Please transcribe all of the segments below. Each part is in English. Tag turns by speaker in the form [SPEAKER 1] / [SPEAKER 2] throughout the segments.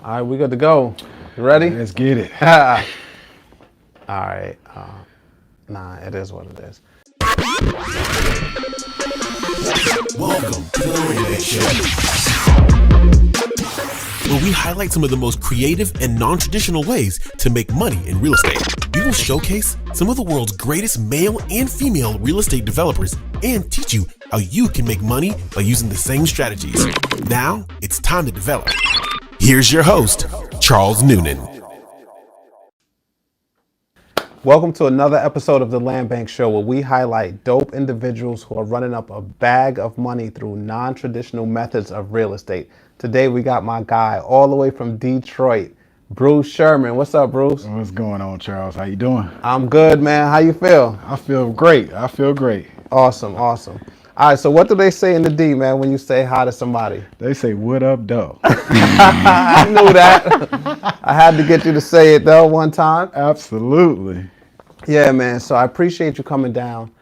[SPEAKER 1] All right, we good to go. You ready?
[SPEAKER 2] Let's get it.
[SPEAKER 1] All right. Nah, it is what it is.
[SPEAKER 3] Welcome to the Land Show, where we highlight some of the most creative and non-traditional ways to make money in real estate. We will showcase some of the world's greatest male and female real estate developers and teach you how you can make money by using the same strategies. Now, it's time to develop. Here's your host, Charles Noonan.
[SPEAKER 1] Welcome to another episode of the Land Bank Show, where we highlight dope individuals who are running up a bag of money through non-traditional methods of real estate. Today, we got my guy all the way from Detroit, Bruce Sherman. What's up, Bruce?
[SPEAKER 2] What's going on, Charles? How you doing?
[SPEAKER 1] I'm good, man. How you feel?
[SPEAKER 2] I feel great.
[SPEAKER 1] Awesome. All right, so what do they say in the D, man, when you say hi to somebody?
[SPEAKER 2] They say, what up, though?
[SPEAKER 1] I knew that. I had to get you to say it, though, one time.
[SPEAKER 2] Absolutely.
[SPEAKER 1] Yeah, man. So I appreciate you coming down.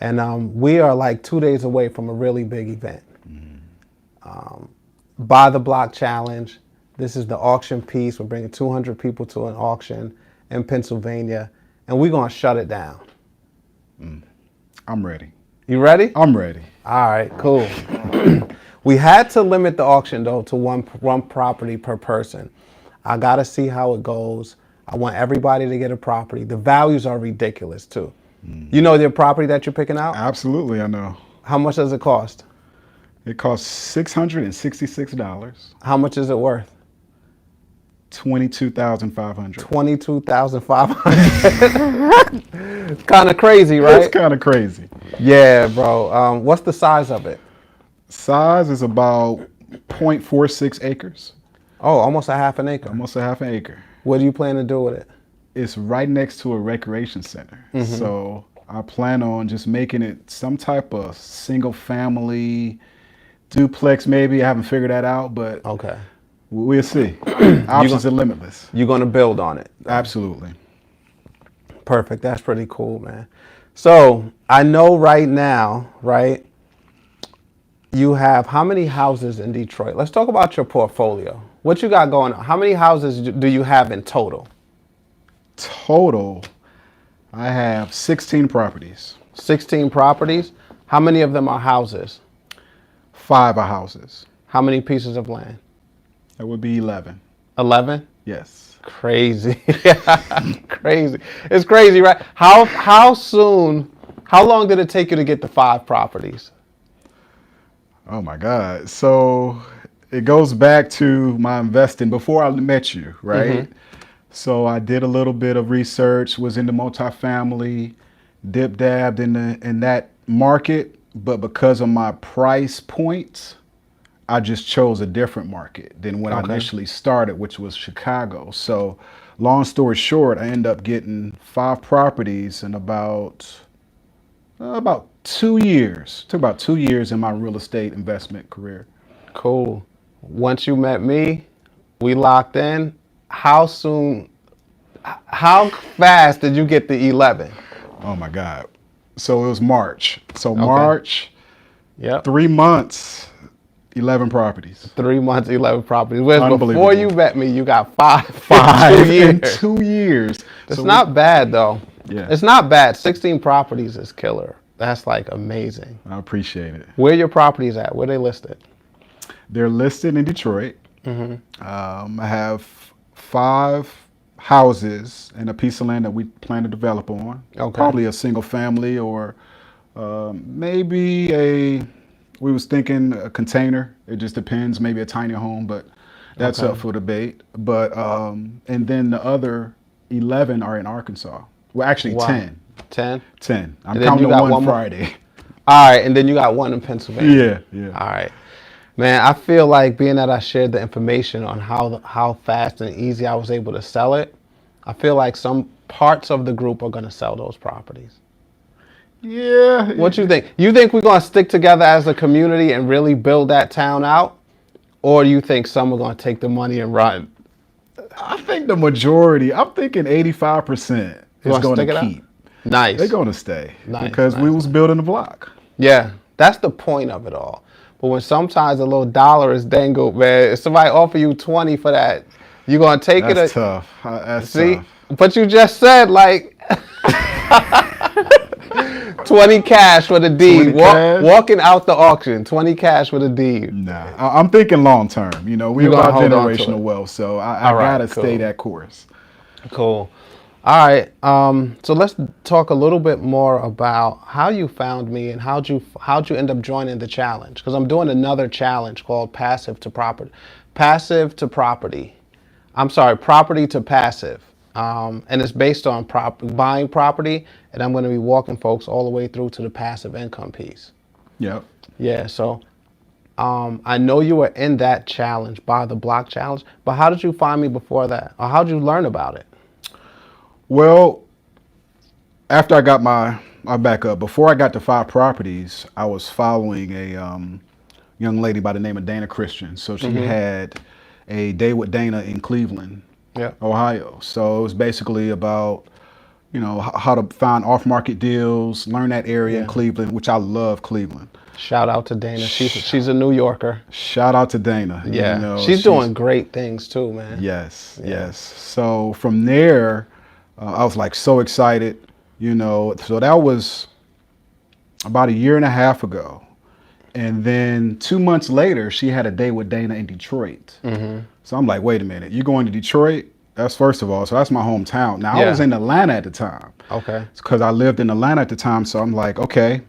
[SPEAKER 1] And we are like 2 days away from a really big event. Buy the Block Challenge. This is the auction piece. We're bringing 200 people to an auction in Pennsylvania, and we're going to shut it down.
[SPEAKER 2] I'm ready.
[SPEAKER 1] You ready?
[SPEAKER 2] I'm ready.
[SPEAKER 1] All right, cool. We had to limit the auction, though, to one property per person. I got to see how it goes. I want everybody to get a property. The values are ridiculous, too. You know the property that you're picking out?
[SPEAKER 2] Absolutely, I know.
[SPEAKER 1] How much does it cost?
[SPEAKER 2] It costs $666.
[SPEAKER 1] How much is it worth?
[SPEAKER 2] $22,500.
[SPEAKER 1] $22,500. It's kind of crazy, right?
[SPEAKER 2] It's kind of crazy.
[SPEAKER 1] Yeah, bro. What's the size of it?
[SPEAKER 2] Size is about 0.46 acres.
[SPEAKER 1] Oh, almost a half an acre.
[SPEAKER 2] Almost a half an acre.
[SPEAKER 1] What do you plan to do with it?
[SPEAKER 2] It's right next to a recreation center. So I plan on just making it some type of single family duplex, maybe. I haven't figured that out, but
[SPEAKER 1] Okay.
[SPEAKER 2] we'll see. Options are limitless.
[SPEAKER 1] You're going to build on it.
[SPEAKER 2] Absolutely.
[SPEAKER 1] Perfect. That's pretty cool, man. So I know right now, right, you have how many houses in Detroit? Let's talk about your portfolio. What you got going on? How many houses do you have in total?
[SPEAKER 2] Total, I have 16 properties.
[SPEAKER 1] 16 properties. How many of them are houses?
[SPEAKER 2] 5 are houses.
[SPEAKER 1] How many pieces of land?
[SPEAKER 2] That would be 11.
[SPEAKER 1] 11?
[SPEAKER 2] Yes.
[SPEAKER 1] Crazy. Crazy. It's crazy, right? How long did it take you to get the 5 properties?
[SPEAKER 2] Oh my God. So it goes back to my investing before I met you, right? So I did a little bit of research, was into multifamily, dip-dabbed in that market, but because of my price points, I just chose a different market than when I initially started, which was Chicago. So long story short, I ended up getting 5 properties in about 2 years. It took about 2 years in my real estate investment career.
[SPEAKER 1] Cool. Once you met me, we locked in. How fast did you get the 11?
[SPEAKER 2] Oh my God. So it was March. So March,
[SPEAKER 1] Yep.
[SPEAKER 2] 3 months, 11 properties.
[SPEAKER 1] 3 months, 11 properties. Whereas
[SPEAKER 2] Unbelievable.
[SPEAKER 1] before you met me, you got 5
[SPEAKER 2] in 2 years.
[SPEAKER 1] It's not bad, though.
[SPEAKER 2] Yeah.
[SPEAKER 1] It's not bad. 16 properties is killer. That's like amazing.
[SPEAKER 2] I appreciate it.
[SPEAKER 1] Where are your properties at? Where they listed?
[SPEAKER 2] They're listed in Detroit. I have 5 houses and a piece of land that we plan to develop on.
[SPEAKER 1] Okay.
[SPEAKER 2] Probably a single family or maybe we was thinking a container. It just depends, maybe a tiny home, but that's up for debate. But, and then the other 11 are in Arkansas. Well, actually 10.
[SPEAKER 1] 10?
[SPEAKER 2] 10. I'm
[SPEAKER 1] And then
[SPEAKER 2] counting
[SPEAKER 1] you got
[SPEAKER 2] one
[SPEAKER 1] one more?
[SPEAKER 2] Friday.
[SPEAKER 1] All right, and then you got one in Pennsylvania.
[SPEAKER 2] Yeah.
[SPEAKER 1] All right. Man, I feel like being that I shared the information on how fast and easy I was able to sell it, I feel like some parts of the group are going to sell those properties.
[SPEAKER 2] Yeah.
[SPEAKER 1] What you think? You think we're going to stick together as a community and really build that town out? Or do you think some are going to take the money and run?
[SPEAKER 2] I think the majority, I'm thinking 85% is going to keep.
[SPEAKER 1] Nice.
[SPEAKER 2] They're going to stay
[SPEAKER 1] Nice.
[SPEAKER 2] we was building the block.
[SPEAKER 1] Yeah, that's the point of it all. But when sometimes a little dollar is dangled, man, if somebody offer you 20 for that You gonna take it?
[SPEAKER 2] That's tough. That's
[SPEAKER 1] See,
[SPEAKER 2] tough.
[SPEAKER 1] but you just said like 20 cash for the deed.
[SPEAKER 2] 20 cash?
[SPEAKER 1] Walking out the auction, 20 cash for the deed.
[SPEAKER 2] Nah, I'm thinking long term. You know, we're
[SPEAKER 1] You gonna
[SPEAKER 2] about
[SPEAKER 1] hold on to
[SPEAKER 2] generational
[SPEAKER 1] it.
[SPEAKER 2] wealth, so I
[SPEAKER 1] All right,
[SPEAKER 2] gotta
[SPEAKER 1] cool.
[SPEAKER 2] stay that course.
[SPEAKER 1] Cool. All right. So let's talk a little bit more about how you found me and how'd you end up joining the challenge? Because I'm doing another challenge called Passive to Property. Passive to Property. I'm sorry, Property to Passive. And it's based on buying property, and I'm going to be walking folks all the way through to the passive income piece.
[SPEAKER 2] Yep.
[SPEAKER 1] Yeah. So I know you were in that challenge, Buy the Block challenge, but how did you find me before that, or how did you learn about it?
[SPEAKER 2] Well, after I got my backup, before I got to 5 properties, I was following a young lady by the name of Dana Christian. So she had a day with Dana in Cleveland, Ohio. So it was basically about, you know, how to find off-market deals, learn that area in Cleveland, which I love Cleveland.
[SPEAKER 1] Shout out to Dana. She's a New Yorker.
[SPEAKER 2] Shout out to Dana.
[SPEAKER 1] Yeah,
[SPEAKER 2] You know,
[SPEAKER 1] she's doing great things too, man.
[SPEAKER 2] Yes. So from there, I was like so excited, you know. So that was about a year and a half ago. And then 2 months later, she had a day with Dana in Detroit. So I'm like, wait a minute, you going to Detroit? That's first of all. So that's my hometown. Now, I was in Atlanta at the time.
[SPEAKER 1] Okay.
[SPEAKER 2] Because I lived in Atlanta at the time. So I'm like, okay,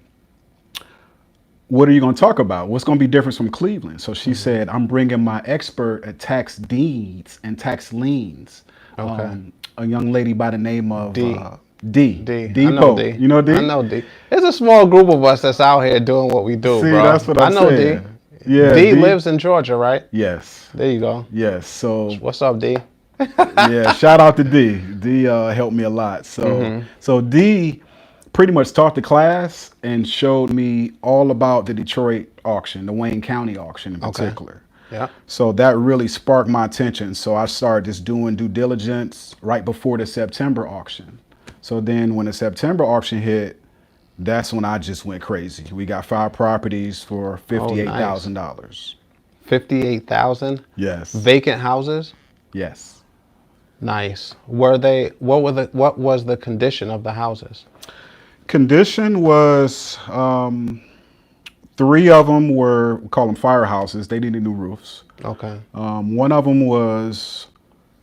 [SPEAKER 2] what are you going to talk about? What's going to be different from Cleveland? So she said, I'm bringing my expert at tax deeds and tax liens.
[SPEAKER 1] Okay.
[SPEAKER 2] A young lady by the name of
[SPEAKER 1] D.
[SPEAKER 2] D.
[SPEAKER 1] I
[SPEAKER 2] D.
[SPEAKER 1] know
[SPEAKER 2] Pope.
[SPEAKER 1] D.
[SPEAKER 2] You know D?
[SPEAKER 1] I know D. There's a small group of us that's out here doing what we do,
[SPEAKER 2] See,
[SPEAKER 1] bro.
[SPEAKER 2] that's what
[SPEAKER 1] I
[SPEAKER 2] I'm
[SPEAKER 1] know
[SPEAKER 2] saying.
[SPEAKER 1] D.
[SPEAKER 2] Yeah,
[SPEAKER 1] D lives in Georgia, right?
[SPEAKER 2] Yes.
[SPEAKER 1] There you go.
[SPEAKER 2] Yes. So
[SPEAKER 1] What's up, D?
[SPEAKER 2] yeah, shout out to D. D helped me a lot. So so D pretty much taught the class and showed me all about the Detroit auction, the Wayne County auction in particular.
[SPEAKER 1] Yeah.
[SPEAKER 2] So that really sparked my attention. So I started just doing due diligence right before the September auction. So then when the September auction hit, that's when I just went crazy. We got 5 properties for $58,000.
[SPEAKER 1] 58,000
[SPEAKER 2] Yes.
[SPEAKER 1] vacant houses.
[SPEAKER 2] Yes.
[SPEAKER 1] Nice. What was the condition of the houses?
[SPEAKER 2] Condition was 3 of them were, we call them firehouses. They needed new roofs.
[SPEAKER 1] Okay.
[SPEAKER 2] One of them was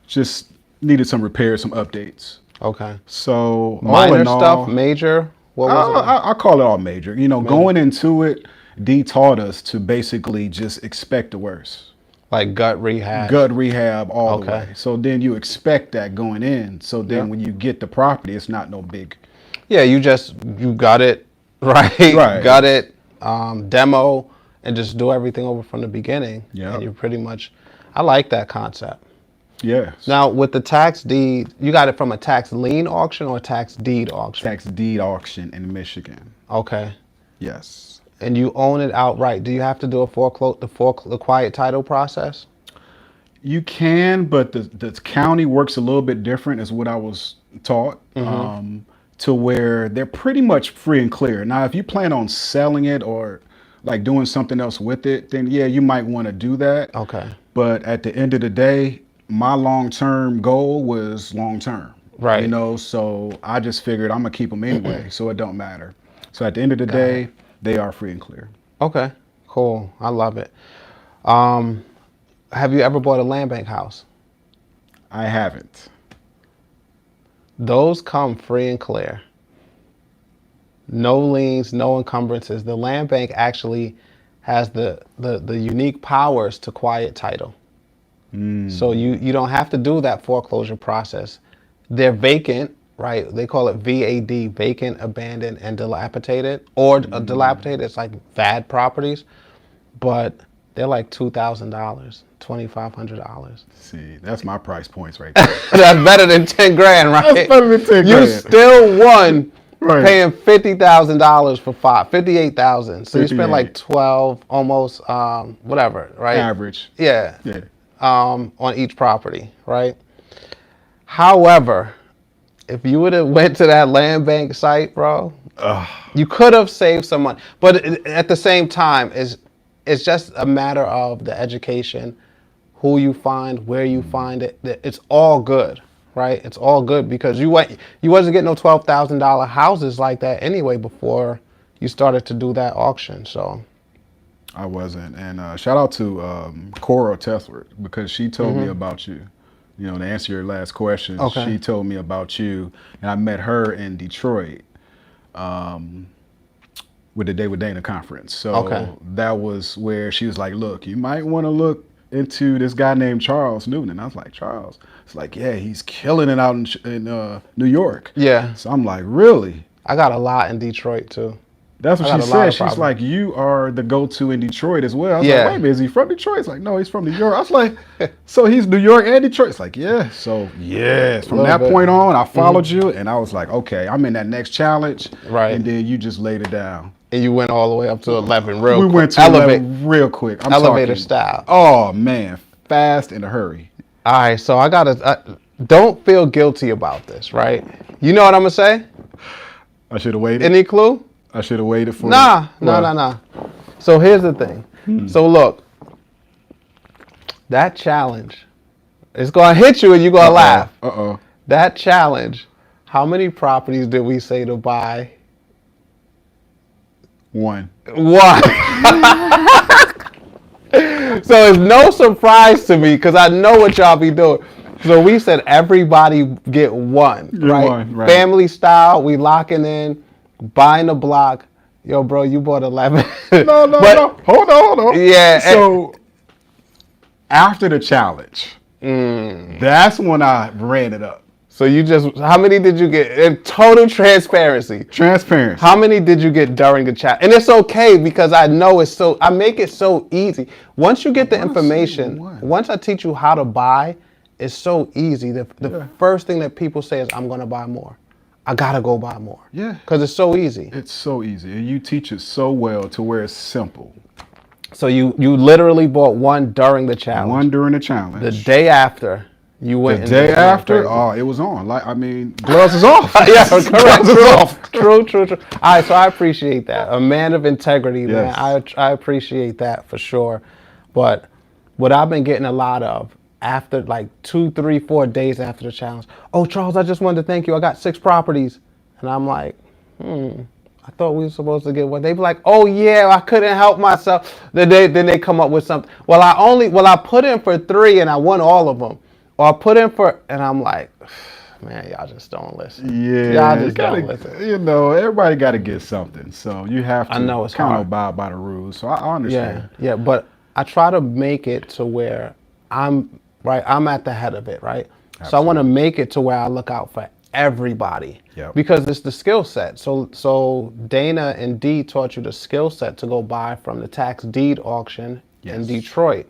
[SPEAKER 2] just needed some repairs, some updates.
[SPEAKER 1] Okay.
[SPEAKER 2] So all
[SPEAKER 1] Minor
[SPEAKER 2] in all,
[SPEAKER 1] stuff, major. What was it?
[SPEAKER 2] I call it all major. You know, going into it, D taught us to basically just expect the worst.
[SPEAKER 1] Like gut rehab.
[SPEAKER 2] Gut rehab all the
[SPEAKER 1] Okay.
[SPEAKER 2] way. So then you expect that going in. So then when you get the property, it's not no big.
[SPEAKER 1] Yeah, you got it right.
[SPEAKER 2] Right.
[SPEAKER 1] Got it. Demo and just do everything over from the beginning.
[SPEAKER 2] Yeah.
[SPEAKER 1] And you pretty much. I like that concept.
[SPEAKER 2] Yeah.
[SPEAKER 1] Now with the tax deed, you got it from a tax lien auction or a tax deed auction?
[SPEAKER 2] Tax deed auction in Michigan.
[SPEAKER 1] Okay.
[SPEAKER 2] Yes.
[SPEAKER 1] And you own it outright. Do you have to do the quiet title process?
[SPEAKER 2] You can, but the county works a little bit different, is what I was taught, to where they're pretty much free and clear. Now, if you plan on selling it or like doing something else with it, then yeah, you might want to do that.
[SPEAKER 1] Okay.
[SPEAKER 2] But at the end of the day, my long-term goal was long-term.
[SPEAKER 1] Right.
[SPEAKER 2] You know, so I just figured I'm gonna keep them anyway, so it don't matter. So at the end of the day, they are free and clear.
[SPEAKER 1] Okay. Cool. I love it. Have you ever bought a land bank house?
[SPEAKER 2] I haven't.
[SPEAKER 1] Those come free and clear. No liens, no encumbrances. The land bank actually has the unique powers to quiet title. So you don't have to do that foreclosure process. They're vacant, right? They call it VAD, vacant, abandoned, and dilapidated. Or dilapidated, it's like bad properties, but they're like $2,000, $2,500.
[SPEAKER 2] See, that's my price points right there.
[SPEAKER 1] That's better than 10 grand, right?
[SPEAKER 2] That's better than 10
[SPEAKER 1] You
[SPEAKER 2] grand.
[SPEAKER 1] still won
[SPEAKER 2] Right.
[SPEAKER 1] paying $50,000 for 58,000. So you spend like
[SPEAKER 2] 58.
[SPEAKER 1] 12, almost, whatever, right?
[SPEAKER 2] Average.
[SPEAKER 1] Yeah.
[SPEAKER 2] Yeah.
[SPEAKER 1] On each property, right? However, if you would have went to that land bank site, bro, you could have saved some money. But at the same time, it's just a matter of the education, who you find, where you find it. It's all good, right? It's all good because you wasn't getting no $12,000 houses like that anyway before you started to do that auction. So
[SPEAKER 2] I wasn't. And shout out to Cora Tessler, because she told me about you. You know, to answer your last question, she told me about you, and I met her in Detroit with the Day with Dana conference. So that was where she was like, look, you might want to look into this guy named Charles Newton. And I was like, Charles? It's like, yeah, he's killing it out in New York.
[SPEAKER 1] Yeah.
[SPEAKER 2] So I'm like, really?
[SPEAKER 1] I got a lot in Detroit too.
[SPEAKER 2] That's what she said. She's like, you are the go-to in Detroit as well. I was like, wait a minute, is he from Detroit? It's like, no, he's from New York. I was like, so he's New York and Detroit? It's like, yeah. So, yes. From that point on, I followed you, and I was like, okay, I'm in that next challenge.
[SPEAKER 1] Right.
[SPEAKER 2] And then you just laid it down.
[SPEAKER 1] And you went all the way up to 11 real quick.
[SPEAKER 2] We went to 11 real quick. I'm
[SPEAKER 1] elevator
[SPEAKER 2] talking,
[SPEAKER 1] style.
[SPEAKER 2] Oh, man. Fast in a hurry.
[SPEAKER 1] All right, so I got to, don't feel guilty about this, right? You know what I'm going to say?
[SPEAKER 2] I should have waited.
[SPEAKER 1] Any clue?
[SPEAKER 2] I should have waited for
[SPEAKER 1] Nah. So here's the thing. So look, that challenge, it's going to hit you and you're going to laugh. That challenge, how many properties did we say to buy?
[SPEAKER 2] One.
[SPEAKER 1] So it's no surprise to me because I know what y'all be doing. So we said everybody get one, right? Family style, we locking in, buying the block. Yo, bro, you bought 11.
[SPEAKER 2] No. Hold on.
[SPEAKER 1] Yeah.
[SPEAKER 2] So after the challenge, that's when I ran it up.
[SPEAKER 1] So how many did you get in total transparency?
[SPEAKER 2] How
[SPEAKER 1] many did you get during the chat? And it's okay because I know I make it so easy. Once you get the information, once I teach you how to buy, it's so easy. The first thing that people say is, I'm going to buy more. I got to go buy more.
[SPEAKER 2] Yeah.
[SPEAKER 1] Because it's so easy.
[SPEAKER 2] It's so easy. And you teach it so well to where it's simple.
[SPEAKER 1] So you literally bought one during the challenge.
[SPEAKER 2] One during the challenge.
[SPEAKER 1] The day after, you went.
[SPEAKER 2] The day after, it was on. Gloves is off.
[SPEAKER 1] Yeah, correct. True. All right, so I appreciate that. A man of integrity, man. I appreciate that for sure. But what I've been getting a lot of after like 2, 3, 4 days after the challenge, oh, Charles, I just wanted to thank you. I got 6 properties. And I'm like, I thought we were supposed to get one. They be like, oh yeah, I couldn't help myself. Then they come up with something. Well, I put in for 3 and I won all of them. Or I put in for, and I'm like, man, y'all just don't listen.
[SPEAKER 2] Yeah,
[SPEAKER 1] y'all just don't listen.
[SPEAKER 2] You know, everybody got to get something. So you have to kind
[SPEAKER 1] hard.
[SPEAKER 2] of abide by the rules. So I understand.
[SPEAKER 1] Yeah, but I try to make it to where I'm at the head of it, right? Absolutely. So I want to make it to where I look out for everybody.
[SPEAKER 2] Yep.
[SPEAKER 1] Because it's the skill set. So Dana and Dee taught you the skill set to go buy from the tax deed auction in Detroit.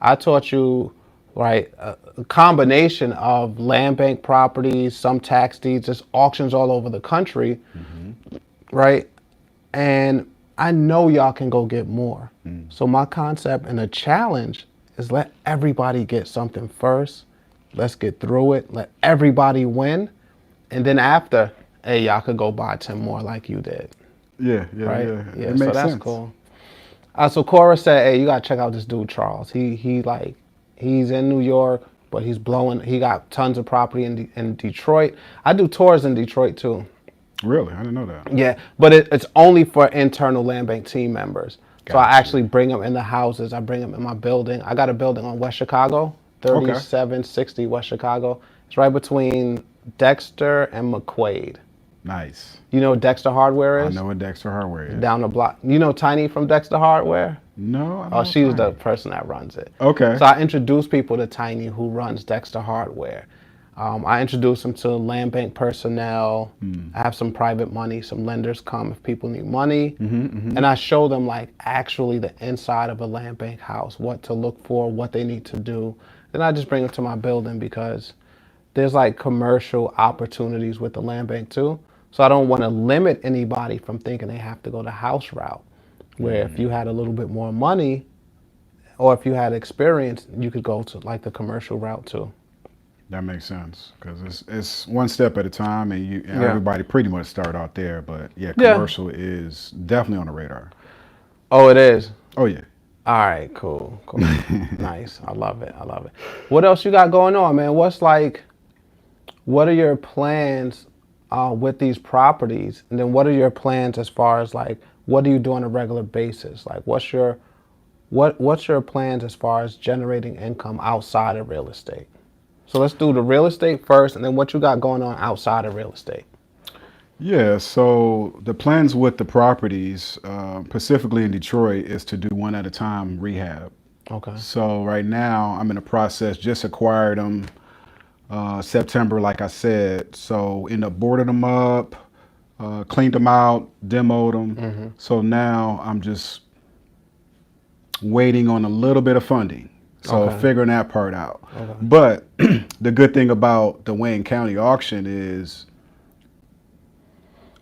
[SPEAKER 1] I taught you, right, a combination of land bank properties, some tax deeds, there's auctions all over the country, right? And I know y'all can go get more. So my concept and the challenge is let everybody get something first. Let's get through it. Let everybody win. And then after, hey, y'all could go buy 10 more like you did.
[SPEAKER 2] Yeah.
[SPEAKER 1] Yeah, so that's cool. So Cora said, hey, you got to check out this dude, Charles. He's in New York, but he got tons of property in Detroit. I do tours in Detroit too.
[SPEAKER 2] Really? I didn't know that.
[SPEAKER 1] Yeah, but it's only for internal land bank team members. Gotcha. So I actually bring them in the houses. I bring them in my building. I got a building on West Chicago, 3760 West Chicago. It's right between Dexter and McQuaid.
[SPEAKER 2] Nice.
[SPEAKER 1] You know what Dexter Hardware is?
[SPEAKER 2] I know what Dexter Hardware is.
[SPEAKER 1] Down the block. You know Tiny from Dexter Hardware?
[SPEAKER 2] No.
[SPEAKER 1] Oh, she's the person that runs it.
[SPEAKER 2] Okay.
[SPEAKER 1] So I introduce people to Tiny, who runs Dexter Hardware. I introduce them to land bank personnel. I have some private money. Some lenders come if people need money. And I show them like actually the inside of a land bank house, what to look for, what they need to do. Then I just bring them to my building because there's like commercial opportunities with the land bank too. So I don't want to limit anybody from thinking they have to go the house route, where if you had a little bit more money or if you had experience, you could go to like the commercial route too.
[SPEAKER 2] That makes sense because it's one step at a time, and everybody pretty much start out there. But commercial is definitely on the radar.
[SPEAKER 1] Oh, it is.
[SPEAKER 2] Oh yeah.
[SPEAKER 1] All right, cool. Nice. I love it. What else you got going on, man? What are your plans with these properties? And then what are your plans as far as like, what do you do on a regular basis? Like, what's your plans as far as generating income outside of real estate? So let's do the real estate first, and then what you got going on outside of real estate.
[SPEAKER 2] Yeah, so the plans with the properties, specifically in Detroit, is to do one at a time rehab.
[SPEAKER 1] Okay.
[SPEAKER 2] So right now I'm in the process, just acquired them September, like I said. So end up boarding them up, cleaned them out, demoed them. So now I'm just waiting on a little bit of funding. So figuring that part out. But the good thing about the Wayne County auction is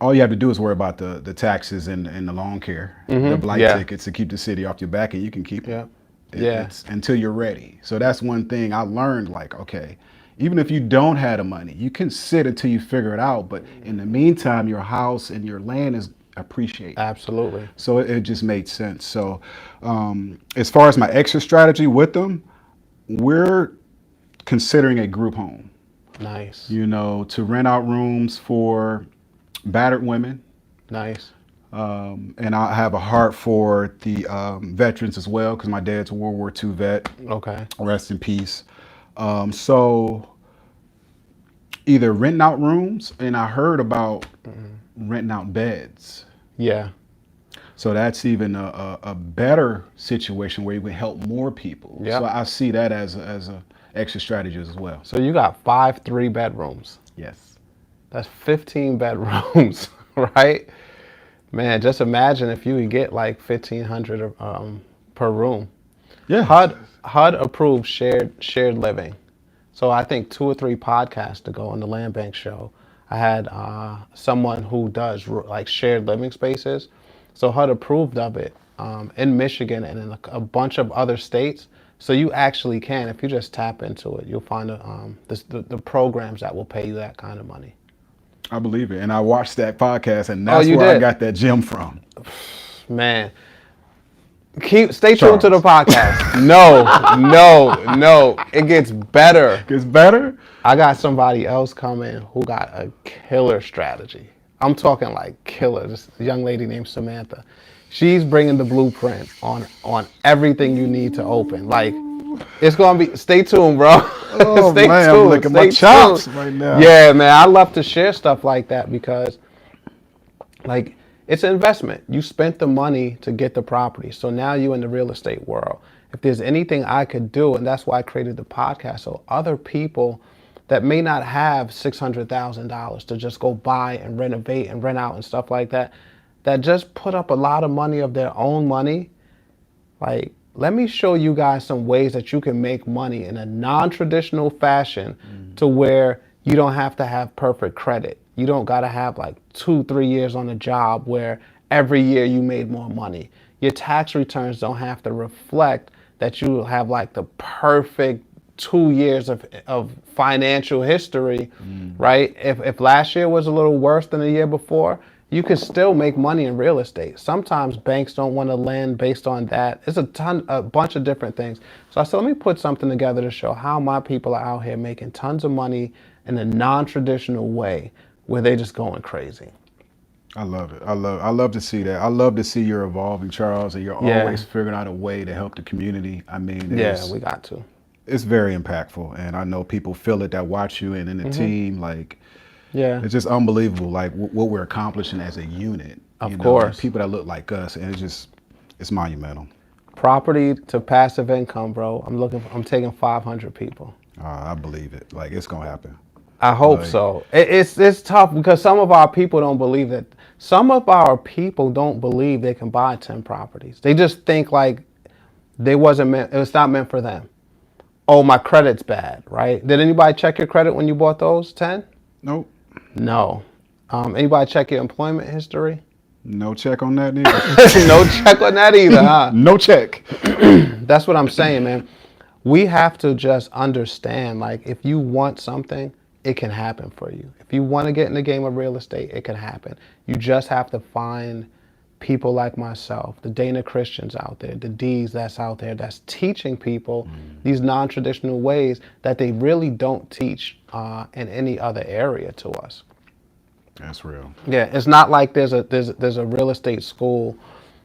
[SPEAKER 2] all you have to do is worry about the taxes and the lawn care, the blight tickets to keep the city off your back, and you can keep them. It's until you're ready. So that's one thing I learned, like, okay, even if you don't have the money, you can sit until you figure it out. But in the meantime, your house and your land is appreciated.
[SPEAKER 1] Absolutely.
[SPEAKER 2] So it just made sense. So as far as my exit strategy with them, we're considering a group home.
[SPEAKER 1] Nice.
[SPEAKER 2] You know, to rent out rooms for battered women.
[SPEAKER 1] Nice.
[SPEAKER 2] And I have a heart for the veterans as well, because my dad's a World War II vet.
[SPEAKER 1] Okay.
[SPEAKER 2] Rest in peace. So either renting out rooms, and I heard about renting out beds.
[SPEAKER 1] Yeah.
[SPEAKER 2] So that's even a better situation where you can help more people.
[SPEAKER 1] Yep.
[SPEAKER 2] So I see that as a extra strategy as well.
[SPEAKER 1] So you got 5 3-bedrooms.
[SPEAKER 2] Yes.
[SPEAKER 1] That's 15 bedrooms, right? Man, just imagine if you could get like 1,500 per room.
[SPEAKER 2] Yeah.
[SPEAKER 1] HUD approved shared living. So I think 2 or 3 podcasts ago on the Land Bank show, I had someone who does like shared living spaces. So HUD approved of it in Michigan and in a bunch of other states. So you actually can, if you just tap into it, you'll find the programs that will pay you that kind of money.
[SPEAKER 2] I believe it. And I watched that podcast, and that's
[SPEAKER 1] you
[SPEAKER 2] where I
[SPEAKER 1] did?
[SPEAKER 2] got that gem from.
[SPEAKER 1] Man, stay tuned to the podcast. No, it gets better.
[SPEAKER 2] Gets better?
[SPEAKER 1] I got somebody else coming who got a killer strategy. I'm talking like killer. This young lady named Samantha. She's bringing the blueprint on everything you need to open. Like, it's gonna be. Stay tuned, bro.
[SPEAKER 2] Oh
[SPEAKER 1] stay
[SPEAKER 2] man,
[SPEAKER 1] tuned.
[SPEAKER 2] I'm licking my chops right now.
[SPEAKER 1] Yeah, man, I love to share stuff like that because, like, it's an investment. You spent the money to get the property, so now you're in the real estate world. If there's anything I could do, and that's why I created the podcast, so other people that may not have $600,000 to just go buy and renovate and rent out and stuff like that, that just put up a lot of money of their own money, like, let me show you guys some ways that you can make money in a non-traditional fashion to where you don't have to have perfect credit. You don't got to have like 2-3 years on the job where every year you made more money. Your tax returns don't have to reflect that you have like the perfect 2 years of financial history, right? If last year was a little worse than the year before, you can still make money in real estate. Sometimes banks don't want to lend based on that. It's a bunch of different things. So I said, let me put something together to show how my people are out here making tons of money in a non-traditional way where they're just going crazy.
[SPEAKER 2] I love it. I love to see that. I love to see you're evolving, Charles, and you're always figuring out a way to help the community. I mean,
[SPEAKER 1] we got to.
[SPEAKER 2] It's very impactful, and I know people feel it that watch you and in the team. Like, it's just unbelievable, like what we're accomplishing as a unit.
[SPEAKER 1] Of course.
[SPEAKER 2] People that look like us, and it's monumental.
[SPEAKER 1] Property to passive income, bro. I'm taking 500 people.
[SPEAKER 2] I believe it. Like, it's gonna happen.
[SPEAKER 1] I hope so. It's tough because some of our people don't believe that. Some of our people don't believe they can buy 10 properties. They just think like it's not meant for them. Oh, my credit's bad, right? Did anybody check your credit when you bought those 10?
[SPEAKER 2] Nope.
[SPEAKER 1] No. Anybody check your employment history?
[SPEAKER 2] No check on that either.
[SPEAKER 1] No check on that either, huh?
[SPEAKER 2] No check.
[SPEAKER 1] That's what I'm saying, man. We have to just understand, like, if you want something, it can happen for you. If you want to get in the game of real estate, it can happen. You just have to find people like myself, the Dana Christians out there, the D's that's out there, that's teaching people these non-traditional ways that they really don't teach in any other area to us.
[SPEAKER 2] That's real.
[SPEAKER 1] Yeah, it's not like there's a real estate school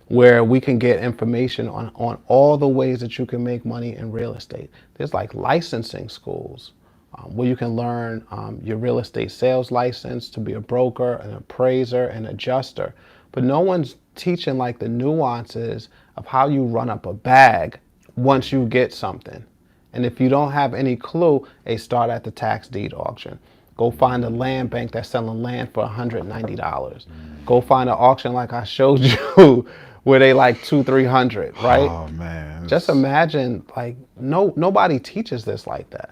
[SPEAKER 1] where we can get information on all the ways that you can make money in real estate. There's like licensing schools where you can learn your real estate sales license to be a broker, an appraiser, an adjuster. But no one's teaching like the nuances of how you run up a bag once you get something. And if you don't have any clue, start at the tax deed auction. Go find a land bank that's selling land for $190. Go find an auction like I showed you where they like $200-300, right?
[SPEAKER 2] Oh man.
[SPEAKER 1] Just imagine, like, nobody teaches this like that.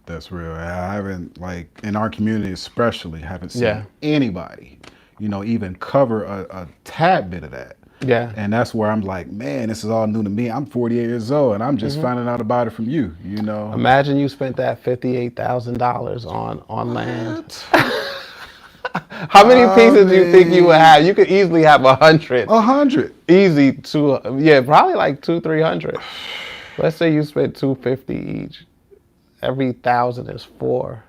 [SPEAKER 2] That's real. I haven't, like, in our community especially, haven't seen anybody, even cover a tad bit of that.
[SPEAKER 1] Yeah.
[SPEAKER 2] And that's where I'm like, man, this is all new to me. I'm 48 years old and I'm just finding out about it from you,
[SPEAKER 1] Imagine you spent that $58,000 on land. How many pieces do you think you would have? You could easily have 100.
[SPEAKER 2] 100.
[SPEAKER 1] Easy probably like 200-300. Let's say you spent $250 each. Every 1,000 is 4,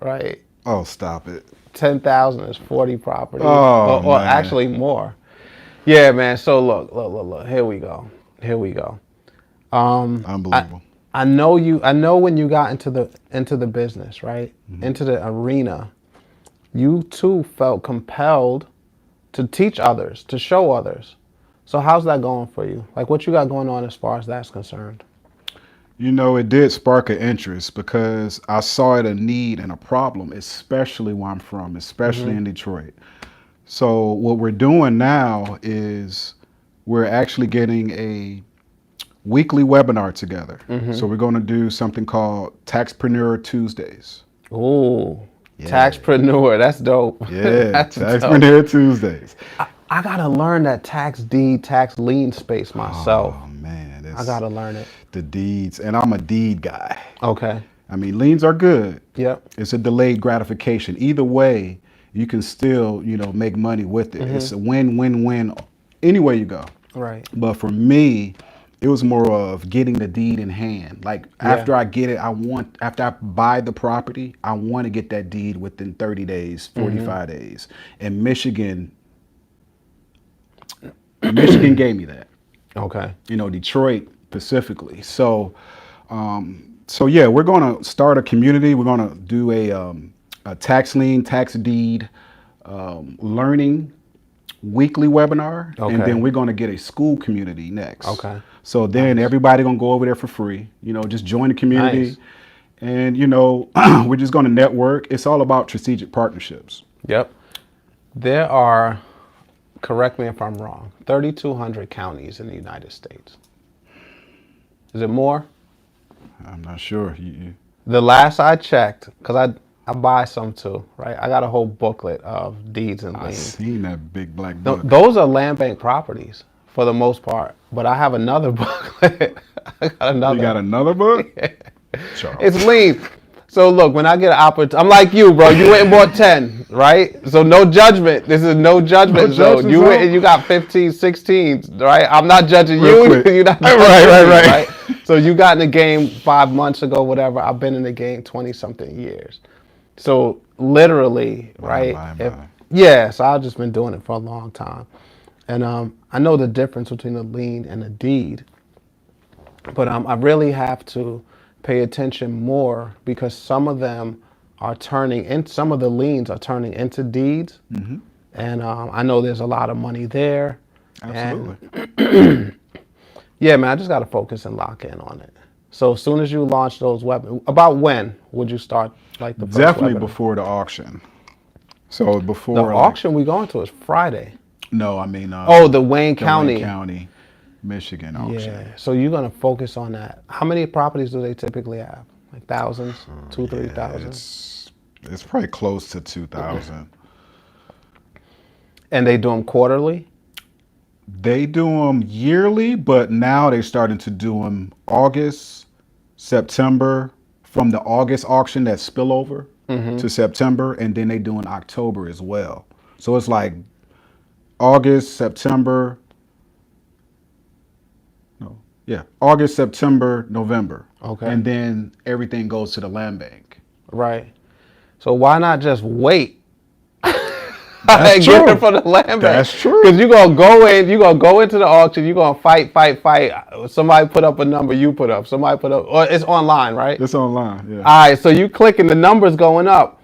[SPEAKER 1] right?
[SPEAKER 2] Oh, stop it.
[SPEAKER 1] 10,000 is 40 properties,
[SPEAKER 2] Oh,
[SPEAKER 1] or
[SPEAKER 2] man.
[SPEAKER 1] actually more. Yeah, man. So look. Here we go.
[SPEAKER 2] Unbelievable.
[SPEAKER 1] I know when you got into the business, right? Into the arena, you too felt compelled to teach others, to show others. So how's that going for you? Like, what you got going on as far as that's concerned?
[SPEAKER 2] It did spark an interest because I saw it a need and a problem, especially where I'm from, especially in Detroit. So what we're doing now is we're actually getting a weekly webinar together. So we're going to do something called Taxpreneur Tuesdays.
[SPEAKER 1] Ooh, Taxpreneur, that's dope.
[SPEAKER 2] Yeah,
[SPEAKER 1] That's
[SPEAKER 2] Taxpreneur
[SPEAKER 1] dope.
[SPEAKER 2] Tuesdays.
[SPEAKER 1] I gotta learn that tax deed, tax lien space myself.
[SPEAKER 2] Oh man,
[SPEAKER 1] I gotta learn it.
[SPEAKER 2] The deeds, and I'm a deed guy.
[SPEAKER 1] Okay.
[SPEAKER 2] I mean, liens are good.
[SPEAKER 1] Yep.
[SPEAKER 2] It's a delayed gratification. Either way, you can still, make money with it. It's a win-win-win any way you go.
[SPEAKER 1] Right.
[SPEAKER 2] But for me, it was more of getting the deed in hand. Like after I get it, after I buy the property, I want to get that deed within 30 days, 45 days. And Michigan gave me that.
[SPEAKER 1] Okay.
[SPEAKER 2] Detroit specifically. So yeah, we're going to start a community. We're going to do a tax lien, tax deed learning weekly webinar.
[SPEAKER 1] Okay.
[SPEAKER 2] And then we're going to get a school community next.
[SPEAKER 1] Okay.
[SPEAKER 2] So then everybody going to go over there for free, just join the community.
[SPEAKER 1] Nice.
[SPEAKER 2] And, we're just going to network. It's all about strategic partnerships.
[SPEAKER 1] Yep. There are, correct me if I'm wrong, 3,200 counties in the United States. Is it more?
[SPEAKER 2] I'm not sure.
[SPEAKER 1] The last I checked, because I buy some too, right? I got a whole booklet of deeds and
[SPEAKER 2] I
[SPEAKER 1] liens.
[SPEAKER 2] seen that big black book.
[SPEAKER 1] Those are land bank properties for the most part, but I have another booklet. I got another.
[SPEAKER 2] You got another book? Charles.
[SPEAKER 1] It's lien. So look, when I get an opportunity, I'm like you, bro. You went and bought 10, right? So no judgment. This is no judgment zone. You went and you got 15, 16, right? I'm not judging
[SPEAKER 2] Real
[SPEAKER 1] you.
[SPEAKER 2] quick.
[SPEAKER 1] You're not judging
[SPEAKER 2] Right.
[SPEAKER 1] me, So you got in the game 5 months ago, whatever. I've been in the game 20-something years. So literally, right? So I've just been doing it for a long time. And I know the difference between a lien and a deed. But I really have to pay attention more because some of them are turning in, some of the liens are turning into deeds. And I know there's a lot of money there.
[SPEAKER 2] Absolutely.
[SPEAKER 1] And yeah, man, I just got to focus and lock in on it. So as soon as you launch those webinars, about when would you start like the first
[SPEAKER 2] Definitely
[SPEAKER 1] webinar?
[SPEAKER 2] before the auction. So before
[SPEAKER 1] The auction we going to is Friday.
[SPEAKER 2] No, I mean
[SPEAKER 1] the Wayne County.
[SPEAKER 2] Wayne County, Michigan auction.
[SPEAKER 1] Yeah, so you're gonna focus on that. How many properties do they typically have? Like thousands, 2,000-3,000?
[SPEAKER 2] It's probably close to 2,000.
[SPEAKER 1] And they do them quarterly?
[SPEAKER 2] They do them yearly, but now they're starting to do them August, September, from the August auction that spillover to September, and then they do in October as well. So it's like August, September. No, yeah, August, September, November.
[SPEAKER 1] Okay.
[SPEAKER 2] And then everything goes to the land bank.
[SPEAKER 1] Right. So why not just wait?
[SPEAKER 2] That's
[SPEAKER 1] and
[SPEAKER 2] true.
[SPEAKER 1] get it from the land bank.
[SPEAKER 2] That's true.
[SPEAKER 1] Because you're gonna go into the auction, you're gonna fight. Somebody put up a number, you put up. Somebody put up, or it's online, right?
[SPEAKER 2] It's online, yeah.
[SPEAKER 1] All right, so you click and the number's going up.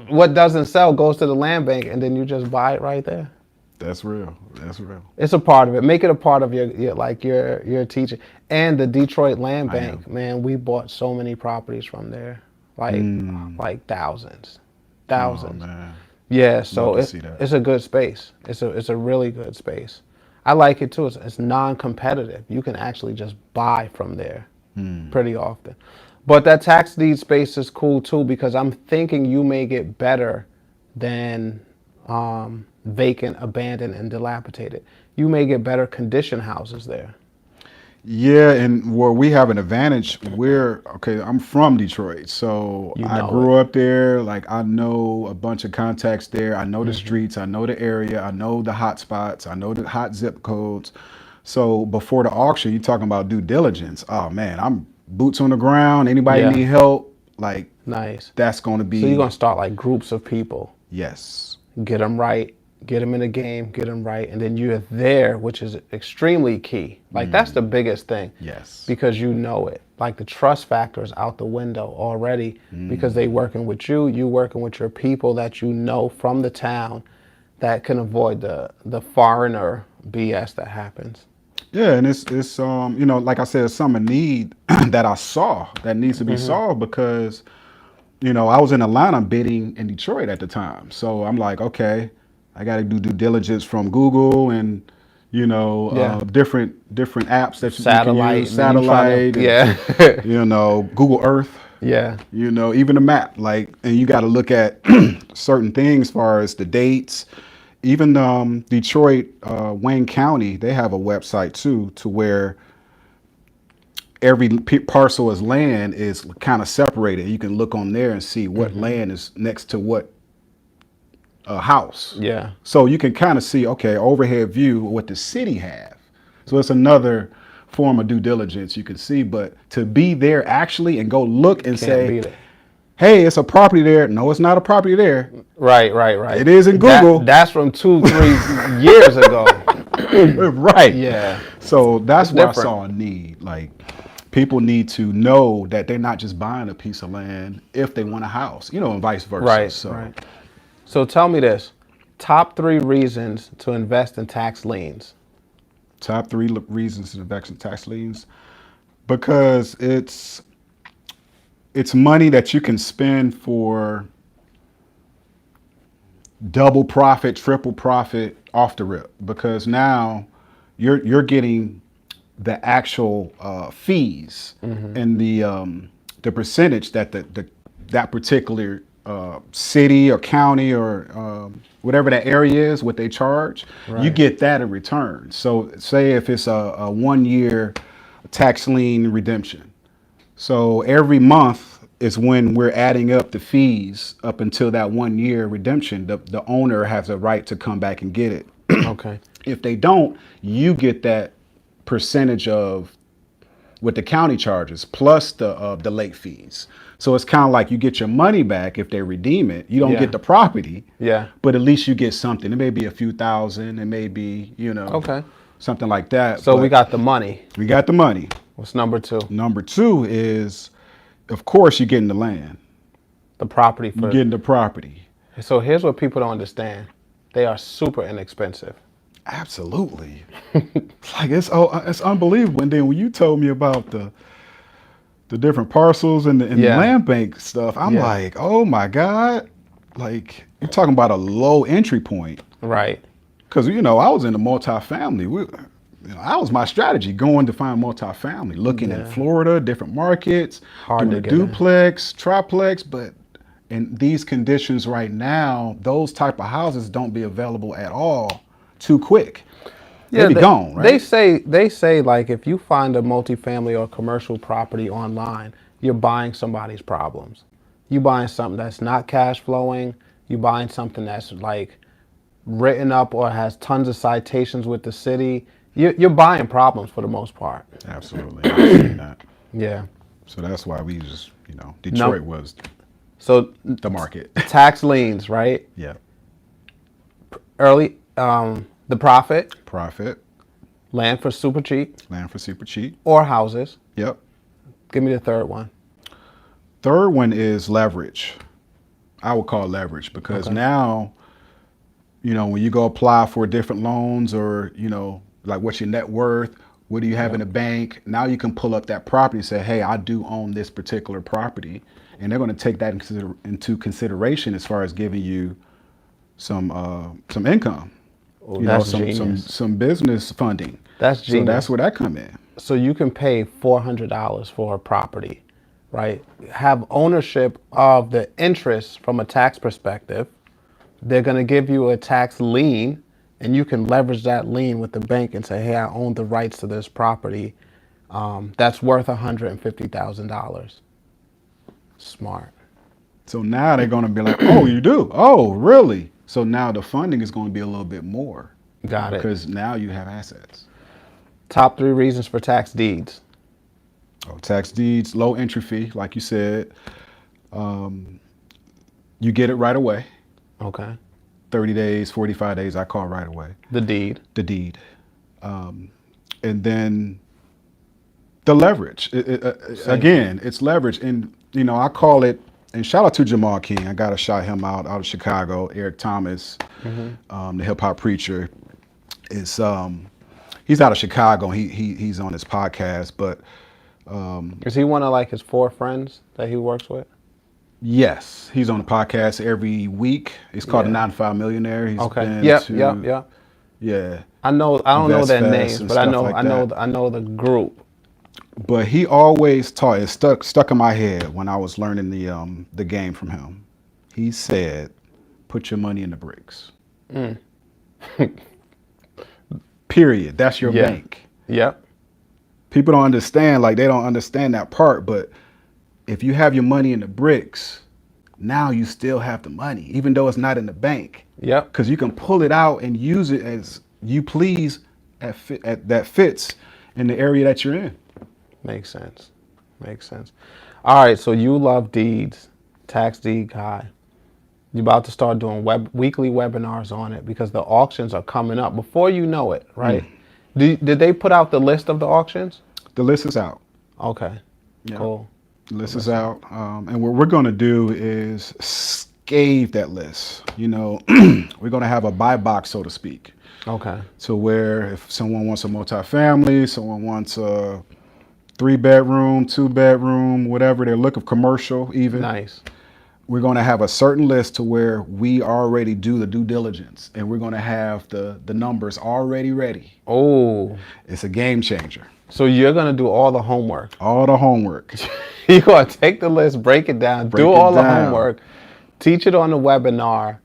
[SPEAKER 1] What doesn't sell goes to the land bank, and then you just buy it right there.
[SPEAKER 2] That's real. That's real.
[SPEAKER 1] It's a part of it. Make it a part of your teaching. And the Detroit Land Bank, man, we bought so many properties from there, like thousands.
[SPEAKER 2] Oh, man.
[SPEAKER 1] Yeah, so
[SPEAKER 2] Love to see that.
[SPEAKER 1] it's a good space. It's a really good space. I like it too. It's non-competitive. You can actually just buy from there pretty often. But that tax deed space is cool too, because I'm thinking you may get better than vacant, abandoned, and dilapidated. You may get better condition houses there.
[SPEAKER 2] Yeah, and where we have an advantage, I'm from Detroit, so I grew up there. Like, I know a bunch of contacts there. I know the streets, I know the area, I know the hot spots, I know the hot zip codes. So before the auction, you're talking about due diligence. Oh man, I'm boots on the ground. Anybody need help? Like,
[SPEAKER 1] nice.
[SPEAKER 2] That's going to be.
[SPEAKER 1] So you're gonna start like groups of people.
[SPEAKER 2] Yes.
[SPEAKER 1] Get them right. Get them in the game, get them right, and then you're there, which is extremely key. Like, that's the biggest thing.
[SPEAKER 2] Yes.
[SPEAKER 1] Because you know it. Like, the trust factor is out the window already because they working with you working with your people that you know from the town that can avoid the foreigner BS that happens.
[SPEAKER 2] Yeah, and it's like I said, it's some need that I saw that needs to be solved because, I was in Atlanta bidding in Detroit at the time. So I'm like, okay, I got to do due diligence from Google and, different apps that you can use. Satellite. Google Earth.
[SPEAKER 1] Yeah.
[SPEAKER 2] Even the map. Like, and you got to look at certain things as far as the dates. Even Detroit, Wayne County, they have a website too, to where every parcel as land is kind of separated. You can look on there and see what land is next to what house.
[SPEAKER 1] Yeah.
[SPEAKER 2] So you can kind of see, okay, overhead view what the city have. So it's another form of due diligence you can see, but to be there actually and go look and say, hey, it's a property there. No, it's not a property there.
[SPEAKER 1] Right.
[SPEAKER 2] It is in Google.
[SPEAKER 1] That's from 2-3 years ago.
[SPEAKER 2] Right.
[SPEAKER 1] Yeah.
[SPEAKER 2] So that's why I
[SPEAKER 1] different.
[SPEAKER 2] saw a need. Like, people need to know that they're not just buying a piece of land if they want a house, and vice versa.
[SPEAKER 1] Right. So tell me this, top 3 reasons to invest in tax liens.
[SPEAKER 2] Top 3 reasons to invest in tax liens, because it's money that you can spend for double profit, triple profit off the rip, because now you're getting the actual fees and the percentage that that particular city or county or whatever that area is, what they charge, you get that in return. So say if it's a 1-year tax lien redemption, so every month is when we're adding up the fees up until that 1-year redemption. The owner has a right to come back and get it.
[SPEAKER 1] Okay.
[SPEAKER 2] If they don't, you get that percentage of what the county charges plus the late fees. So it's kind of like you get your money back if they redeem it. You don't get the property, but at least you get something. It may be a few thousand, it may be, something like that.
[SPEAKER 1] So we got the money.
[SPEAKER 2] We got the money.
[SPEAKER 1] What's number 2?
[SPEAKER 2] Number 2 is, of course, you're getting the land.
[SPEAKER 1] The property.
[SPEAKER 2] You're getting the property.
[SPEAKER 1] So here's what people don't understand. They are super inexpensive.
[SPEAKER 2] Absolutely. Like, it's unbelievable. And then when you told me about the different parcels and the land bank stuff, I'm like, oh my God. Like, you're talking about a low entry point.
[SPEAKER 1] Right.
[SPEAKER 2] Because, I was in the multifamily. That was my strategy, going to find multifamily, looking in Florida, different markets, doing duplex, triplex, but in these conditions right now, those type of houses don't be available at all too quick. They'll be gone, right?
[SPEAKER 1] They say like, if you find a multifamily or commercial property online, you're buying somebody's problems. You buying something that's not cash flowing. You buying something that's like written up or has tons of citations with the city, you're buying problems for the most part.
[SPEAKER 2] Absolutely. I've seen that.
[SPEAKER 1] Yeah.
[SPEAKER 2] So that's why we just, Detroit was
[SPEAKER 1] So
[SPEAKER 2] the market.
[SPEAKER 1] tax liens, right?
[SPEAKER 2] Yeah.
[SPEAKER 1] Early, the profit,
[SPEAKER 2] Profit,
[SPEAKER 1] land for super cheap,
[SPEAKER 2] land for super cheap.
[SPEAKER 1] or houses.
[SPEAKER 2] Yep.
[SPEAKER 1] Give me the third one.
[SPEAKER 2] Third one is leverage. I would call leverage because now, when you go apply for different loans or, like what's your net worth, what do you have in the bank? Now you can pull up that property and say, hey, I do own this particular property. And they're going to take that into consideration as far as giving you some income,
[SPEAKER 1] That's genius.
[SPEAKER 2] some business funding.
[SPEAKER 1] That's genius.
[SPEAKER 2] So that's where that come in.
[SPEAKER 1] So you can pay $400 for a property, right? Have ownership of the interest from a tax perspective. They're going to give you a tax lien, and you can leverage that lien with the bank and say, hey, I own the rights to this property. That's worth $150,000. Smart.
[SPEAKER 2] So now they're going to be like, oh, you do? Oh, really? So now the funding is going to be a little bit more.
[SPEAKER 1] Got it.
[SPEAKER 2] Because now you have assets.
[SPEAKER 1] Top 3 reasons for tax deeds.
[SPEAKER 2] Oh, tax deeds, low entry fee, like you said. You get it right away.
[SPEAKER 1] Okay.
[SPEAKER 2] 30 days, 45 days, I call right away.
[SPEAKER 1] The deed.
[SPEAKER 2] The deed. And then the leverage. Again, it's leverage. And, I call it, and shout out to Jamal King. I got to shout him out of Chicago. Eric Thomas, the hip hop preacher, is he's out of Chicago. He's on his podcast, but
[SPEAKER 1] Is he one of like his 4 friends that he works with?
[SPEAKER 2] yes, he's on the podcast every week. It's called the 9-to-5 Millionaire. He's been
[SPEAKER 1] Yep.
[SPEAKER 2] Yeah.
[SPEAKER 1] I don't know their
[SPEAKER 2] Invest
[SPEAKER 1] names,
[SPEAKER 2] and
[SPEAKER 1] but I
[SPEAKER 2] stuff
[SPEAKER 1] know
[SPEAKER 2] like
[SPEAKER 1] I know the group.
[SPEAKER 2] But he always taught, it stuck in my head when I was learning the game from him. He said, put your money in the bricks. Period. That's your bank.
[SPEAKER 1] Yep.
[SPEAKER 2] People don't understand, they don't understand that part, but if you have your money in the bricks, now you still have the money, even though it's not in the bank.
[SPEAKER 1] Yep.
[SPEAKER 2] Because you can pull it out and use it as you please that fits in the area that you're in.
[SPEAKER 1] Makes sense. All right, so you love deeds, tax deed guy. You're about to start doing weekly webinars on it because the auctions are coming up before you know it, right? Did they put out the list of the auctions?
[SPEAKER 2] The list is out.
[SPEAKER 1] Okay, cool.
[SPEAKER 2] The list is out. And what we're going to do is scathe that list. We're going to have a buy box, so to speak.
[SPEAKER 1] Okay.
[SPEAKER 2] To where if someone wants a multifamily, someone wants a 3-bedroom, 2-bedroom, whatever they're looking for, commercial even.
[SPEAKER 1] Nice.
[SPEAKER 2] We're going to have a certain list to where we already do the due diligence, and we're going to have the numbers already ready.
[SPEAKER 1] Oh.
[SPEAKER 2] It's a game changer.
[SPEAKER 1] So you're going to do all the homework.
[SPEAKER 2] All the homework.
[SPEAKER 1] You're going to take the list, break it down, do all the homework, teach it on the webinar,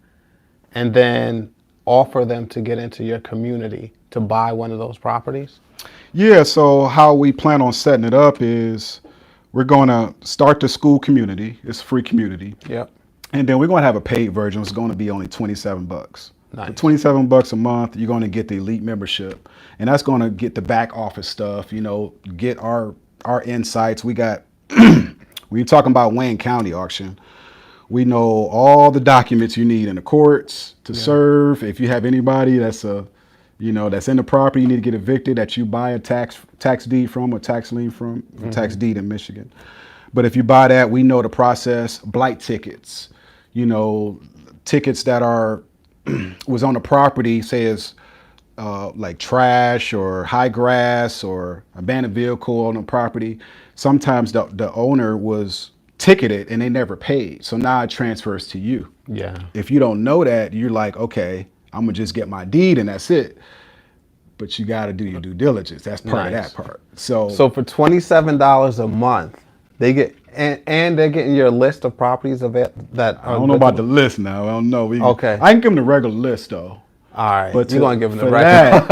[SPEAKER 1] and then offer them to get into your community to buy one of those properties?
[SPEAKER 2] Yeah, so how we plan on setting it up is we're going to start the school community. It's a free community.
[SPEAKER 1] Yep.
[SPEAKER 2] And then we're going to have a paid version. It's going to be only $27.
[SPEAKER 1] Nice.
[SPEAKER 2] For $27 a month, you're going to get the elite membership. And that's going to get the back office stuff, get our insights. We got, when you're talking about Wayne County auction, we know all the documents you need in the courts to serve. If you have anybody that's that's in the property, you need to get evicted, that you buy a tax deed from or tax lien from, tax deed in Michigan. But if you buy that, we know the process. Blight tickets, tickets that are was on the property, say is like trash or high grass or abandoned vehicle on the property. Sometimes the owner was ticketed and they never paid. So now it transfers to you.
[SPEAKER 1] Yeah.
[SPEAKER 2] If you don't know that, you're like, okay, I'm gonna just get my deed and that's it. But you got to do your due diligence. That's part of that part. So
[SPEAKER 1] for $27 a month, they get and they're getting your list of properties of it that
[SPEAKER 2] I don't know about the list now. I don't know.
[SPEAKER 1] Okay.
[SPEAKER 2] I can give them the regular list though.
[SPEAKER 1] All right.
[SPEAKER 2] But
[SPEAKER 1] you're gonna give them the
[SPEAKER 2] regular.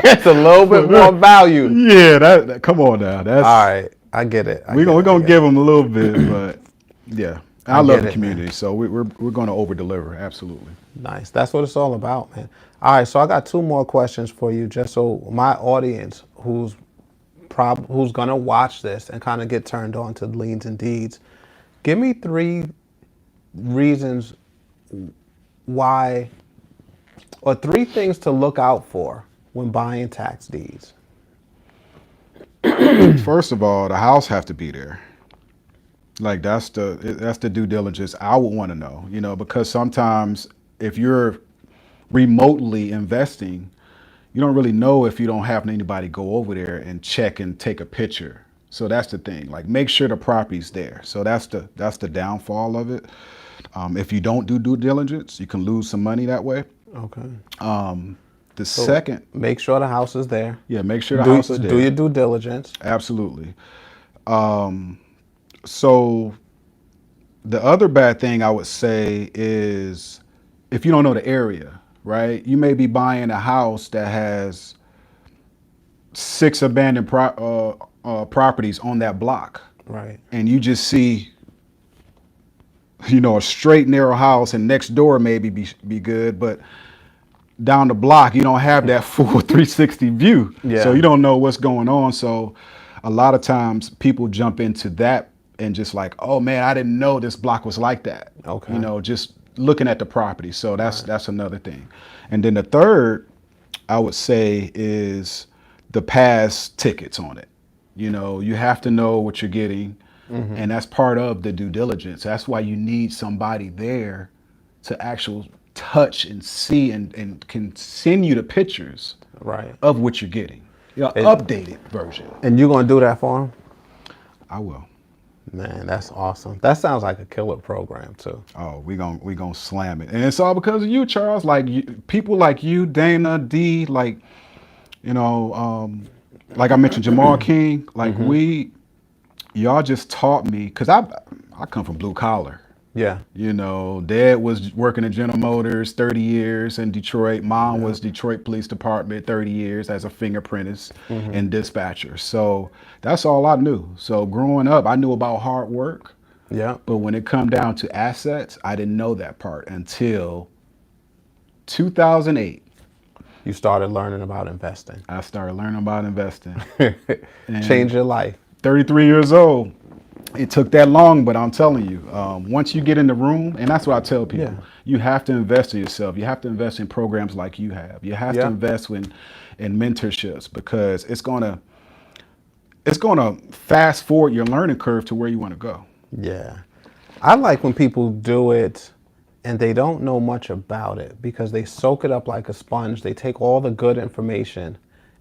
[SPEAKER 1] It's a little bit more value.
[SPEAKER 2] Yeah. That come on now. That's
[SPEAKER 1] all right. I get it.
[SPEAKER 2] We're gonna give them a little bit, but yeah. I love the
[SPEAKER 1] it, man.
[SPEAKER 2] community, so we're going to over deliver. Absolutely.
[SPEAKER 1] Nice. That's what it's all about, man. All right, so I got two more questions for you, just so my audience who's gonna watch this and kind of get turned on to Leans and Deeds, give me 3 reasons why, or 3 things to look out for when buying tax deeds.
[SPEAKER 2] First of all, the house have to be there. Like that's the due diligence I would want to know, because sometimes if you're remotely investing, you don't really know if you don't have anybody go over there and check and take a picture. So that's the thing. Like make sure the property's there. So that's the downfall of it. If you don't do due diligence, you can lose some money that way.
[SPEAKER 1] Okay.
[SPEAKER 2] The second,
[SPEAKER 1] Make sure the house is there.
[SPEAKER 2] yeah, make sure the house is there.
[SPEAKER 1] Do your due diligence.
[SPEAKER 2] Absolutely. So the other bad thing I would say is if you don't know the area, right? You may be buying a house that has 6 abandoned properties on that block.
[SPEAKER 1] Right.
[SPEAKER 2] And you just see, a straight narrow house, and next door maybe be good, but down the block you don't have that full 360 view.
[SPEAKER 1] Yeah.
[SPEAKER 2] So you don't know what's going on. So a lot of times people jump into that and just like, oh man, I didn't know this block was like that.
[SPEAKER 1] Okay.
[SPEAKER 2] Just looking at the property. So that's another thing. And then the third I would say is the past tickets on it. You have to know what you're getting. Mm-hmm. And that's part of the due diligence. That's why you need somebody there to actually touch and see and can send you the pictures
[SPEAKER 1] Right.
[SPEAKER 2] of what you're getting. Updated version.
[SPEAKER 1] And you gonna do that for them?
[SPEAKER 2] I will.
[SPEAKER 1] Man, that's awesome. That sounds like a killer program too.
[SPEAKER 2] Oh, we gonna slam it. And it's all because of you, Charles. Like people like you, Dana, D, like, like I mentioned, Jamal King, like y'all just taught me, because I come from blue collar.
[SPEAKER 1] Yeah.
[SPEAKER 2] Dad was working at General Motors 30 years in Detroit. Mom was Detroit Police Department 30 years as a fingerprintist and dispatcher. So that's all I knew. So growing up, I knew about hard work.
[SPEAKER 1] Yeah.
[SPEAKER 2] But when it come down to assets, I didn't know that part until 2008.
[SPEAKER 1] You started learning about investing.
[SPEAKER 2] I started learning about investing.
[SPEAKER 1] Change your life.
[SPEAKER 2] 33 years old. It took that long, but I'm telling you, once you get in the room, and that's what I tell people, you have to invest in yourself. You have to invest in programs like you have. You have to invest in mentorships, because it's gonna fast forward your learning curve to where you want to go.
[SPEAKER 1] Yeah. I like when people do it and they don't know much about it, because they soak it up like a sponge. They take all the good information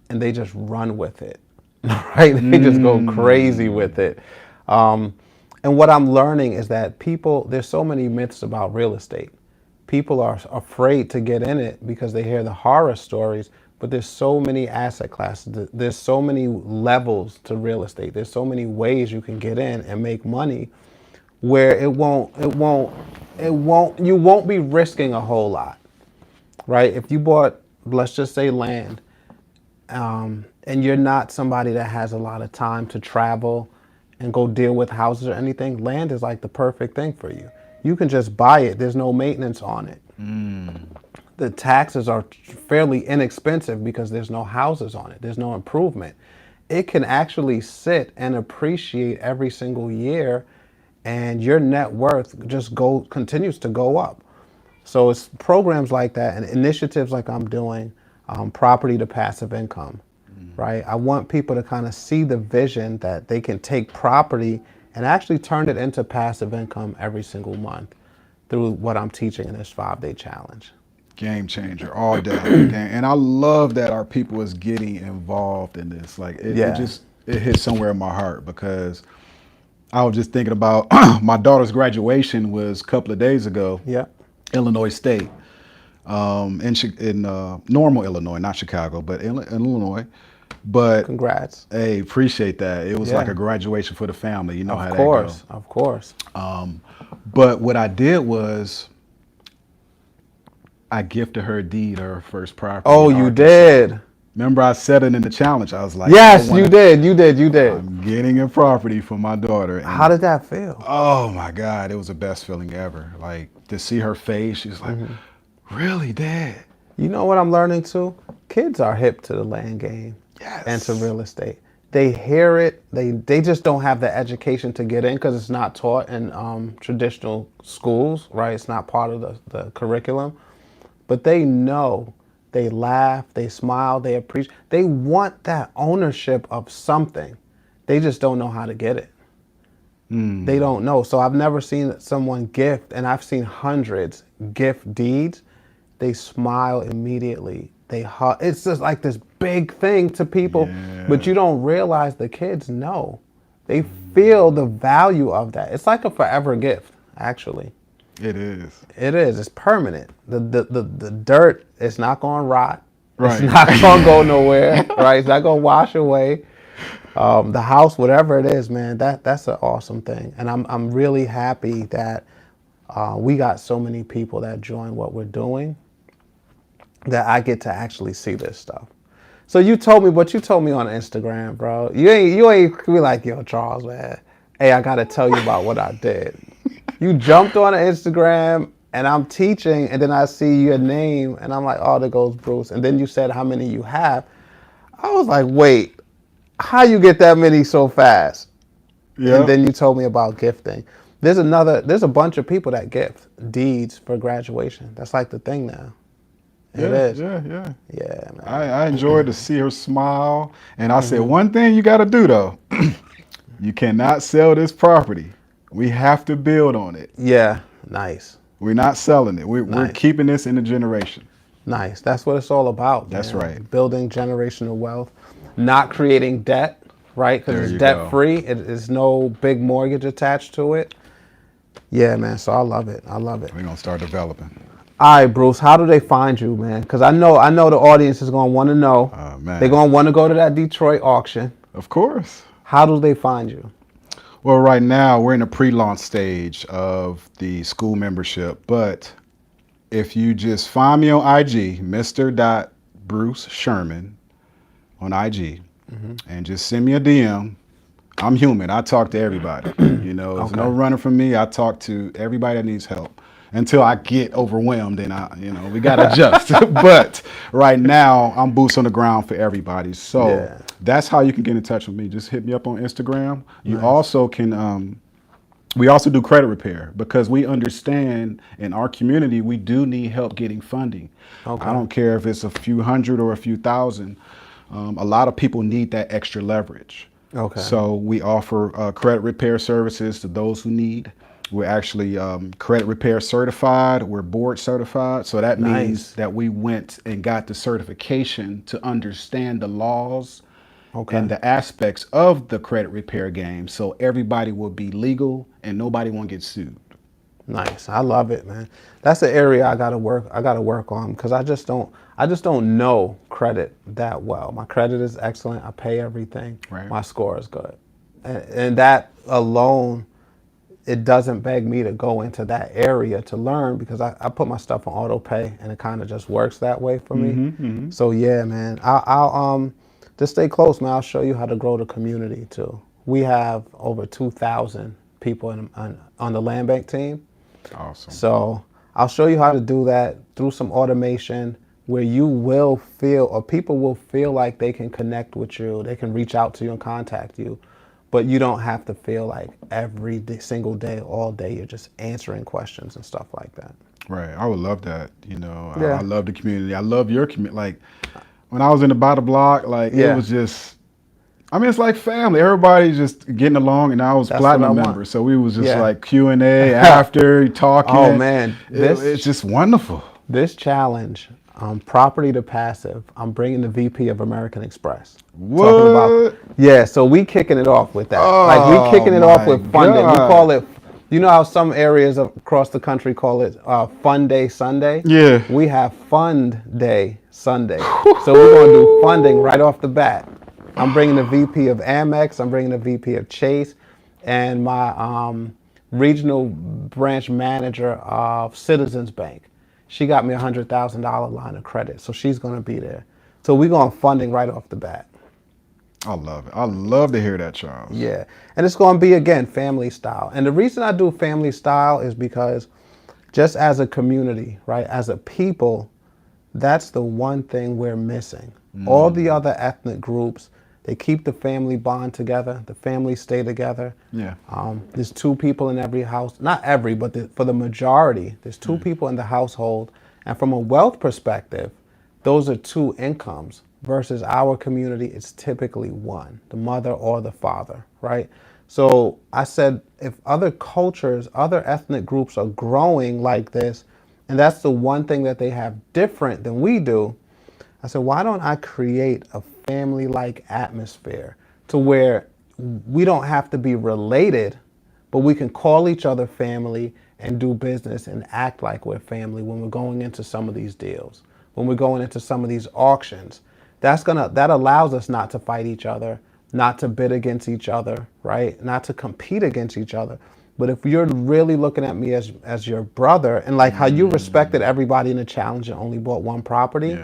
[SPEAKER 1] and they just run with it, right? They just go crazy with it. And what I'm learning is that there's so many myths about real estate. People are afraid to get in it because they hear the horror stories, but there's so many asset classes. There's so many levels to real estate. There's so many ways you can get in and make money where you won't be risking a whole lot, right? If you bought, let's just say, land, and you're not somebody that has a lot of time to travel and go deal with houses or anything, land is like the perfect thing for you. You can just buy it. There's no maintenance on it. The taxes are fairly inexpensive because there's no houses on it. There's no improvement. It can actually sit and appreciate every single year, and your net worth just continues to go up. So it's programs like that and initiatives like I'm doing, property to passive income. Right? I want people to kind of see the vision that they can take property and actually turn it into passive income every single month through what I'm teaching in this 5-day challenge.
[SPEAKER 2] Game changer all day. And I love that our people is getting involved in this. Like it hit somewhere in my heart, because I was just thinking about my daughter's graduation was a couple of days ago.
[SPEAKER 1] Yeah.
[SPEAKER 2] Illinois State, in Normal, Illinois, not Chicago, but in Illinois. But
[SPEAKER 1] congrats.
[SPEAKER 2] Hey, appreciate that. It was like a graduation for the family. You know how that goes.
[SPEAKER 1] Of course.
[SPEAKER 2] But what I did was I gifted her a deed, her first property.
[SPEAKER 1] Oh, you did?
[SPEAKER 2] Remember, I said it in the challenge. I was like,
[SPEAKER 1] Yes, you did.
[SPEAKER 2] I'm getting a property for my daughter. And
[SPEAKER 1] How did that feel?
[SPEAKER 2] oh my God, it was the best feeling ever. Like to see her face, she's like, really, Dad?
[SPEAKER 1] You know what I'm learning too? Kids are hip to the land game and to
[SPEAKER 2] Yes.
[SPEAKER 1] real estate. They hear it. They just don't have the education to get in because it's not taught in traditional schools, right? It's not part of the curriculum. But they know. They laugh. They smile. They appreciate. They want that ownership of something. They just don't know how to get it. They don't know. So I've never seen someone gift, and I've seen hundreds gift deeds. They smile immediately. They hug. It's just like this big thing to people, but you don't realize the kids know. They feel the value of that. It's like a forever gift, actually.
[SPEAKER 2] It is.
[SPEAKER 1] It is. It's permanent. The dirt is not going to rot.
[SPEAKER 2] Right.
[SPEAKER 1] It's not going to go nowhere. Right. It's not going to wash away. The house, whatever it is, man, that's an awesome thing. And I'm really happy that we got so many people that join what we're doing, that I get to actually see this stuff. So you told me what you told me on Instagram, bro. You ain't be like, yo, Charles, man. Hey, I gotta tell you about what I did. You jumped on Instagram and I'm teaching, and then I see your name and I'm like, oh, there goes Bruce. And then you said how many you have. I was like, wait, how you get that many so fast?
[SPEAKER 2] Yeah.
[SPEAKER 1] And then you told me about gifting. There's a bunch of people that gift deeds for graduation. That's like the thing now. It is.
[SPEAKER 2] Yeah.
[SPEAKER 1] Yeah, man.
[SPEAKER 2] I enjoyed to see her smile. And I said, one thing you got to do, though. You cannot sell this property. We have to build on it.
[SPEAKER 1] Yeah, nice.
[SPEAKER 2] We're not selling it. We're keeping this in the generation.
[SPEAKER 1] Nice. That's what it's all about.
[SPEAKER 2] That's
[SPEAKER 1] man.
[SPEAKER 2] right.
[SPEAKER 1] Building generational wealth, not creating debt, right? Because
[SPEAKER 2] There
[SPEAKER 1] it's
[SPEAKER 2] you
[SPEAKER 1] debt
[SPEAKER 2] go.
[SPEAKER 1] free. There's no big mortgage attached to it. Yeah, man. So I love it.
[SPEAKER 2] We're going to start developing.
[SPEAKER 1] All right, Bruce, how do they find you, man? Because I know the audience is going to want to know.
[SPEAKER 2] Oh, man.
[SPEAKER 1] They're going to want to go to that Detroit auction.
[SPEAKER 2] Of course.
[SPEAKER 1] How do they find you?
[SPEAKER 2] Well, right now we're in the pre-launch stage of the school membership, but if you just find me on IG, Mr. Bruce Sherman on IG, and just send me a DM. I'm human. I talk to everybody. There's no running from me. I talk to everybody that needs help until I get overwhelmed and we got to adjust. But right now I'm boots on the ground for everybody. So that's how you can get in touch with me. Just hit me up on Instagram. You also can, we also do credit repair because we understand in our community, we do need help getting funding. I don't care if it's a few hundred or a few thousand. A lot of people need that extra leverage. So we offer credit repair services to those who need. We're actually credit repair certified. We're board certified. So that means that we went and got the certification to understand the laws and the aspects of the credit repair game. So everybody will be legal and nobody won't get sued.
[SPEAKER 1] Nice. I love it, man. That's the area I gotta work on because I just don't know credit that well. My credit is excellent. I pay everything.
[SPEAKER 2] Right.
[SPEAKER 1] My score is good. And that alone, it doesn't beg me to go into that area to learn because I put my stuff on auto pay and it kind of just works that way for me. So yeah, man, I'll just stay close, man. I'll show you how to grow the community too. We have over 2,000 people on the land bank team.
[SPEAKER 2] Awesome.
[SPEAKER 1] So I'll show you how to do that through some automation where you will feel, or people will feel like they can connect with you. They can reach out to you and contact you. But you don't have to feel like every single day, all day, you're just answering questions and stuff like that.
[SPEAKER 2] Right. I would love that. I love the community. I love your community. Like when I was in the bottom block, it was just, it's like family. Everybody's just getting along, and I was platinum member. So we was just like Q&A after talking.
[SPEAKER 1] Oh man.
[SPEAKER 2] It's just wonderful.
[SPEAKER 1] This challenge, property to passive, I'm bringing the VP of American Express.
[SPEAKER 2] What?
[SPEAKER 1] So we kicking it off with that. We kicking it off with funding. We call it, you know how some areas across the country call it Fun Day Sunday?
[SPEAKER 2] Yeah.
[SPEAKER 1] We have Fund Day Sunday. So we're going to do funding right off the bat. I'm bringing the VP of Amex. I'm bringing the VP of Chase. And my regional branch manager of Citizens Bank. She got me a $100,000 line of credit. So she's going to be there. So we're going funding right off the bat.
[SPEAKER 2] I love it. I love to hear that, Charles.
[SPEAKER 1] Yeah. And it's going to be, again, family style. And the reason I do family style is because just as a community, right, as a people, that's the one thing we're missing. All the other ethnic groups, they keep the family bond together. The families stay together.
[SPEAKER 2] Yeah.
[SPEAKER 1] There's two people in every house. Not every, but for the majority, there's two people in the household. And from a wealth perspective, those are two incomes. Versus our community, it's typically one, the mother or the father, right? So I said, if other cultures, other ethnic groups are growing like this, and that's the one thing that they have different than we do, I said, why don't I create a family-like atmosphere to where we don't have to be related, but we can call each other family and do business and act like we're family when we're going into some of these deals, when we're going into some of these auctions. That allows us not to fight each other, not to bid against each other, right? Not to compete against each other. But if you're really looking at me as your brother, and like how you respected everybody in the challenge and only bought one property,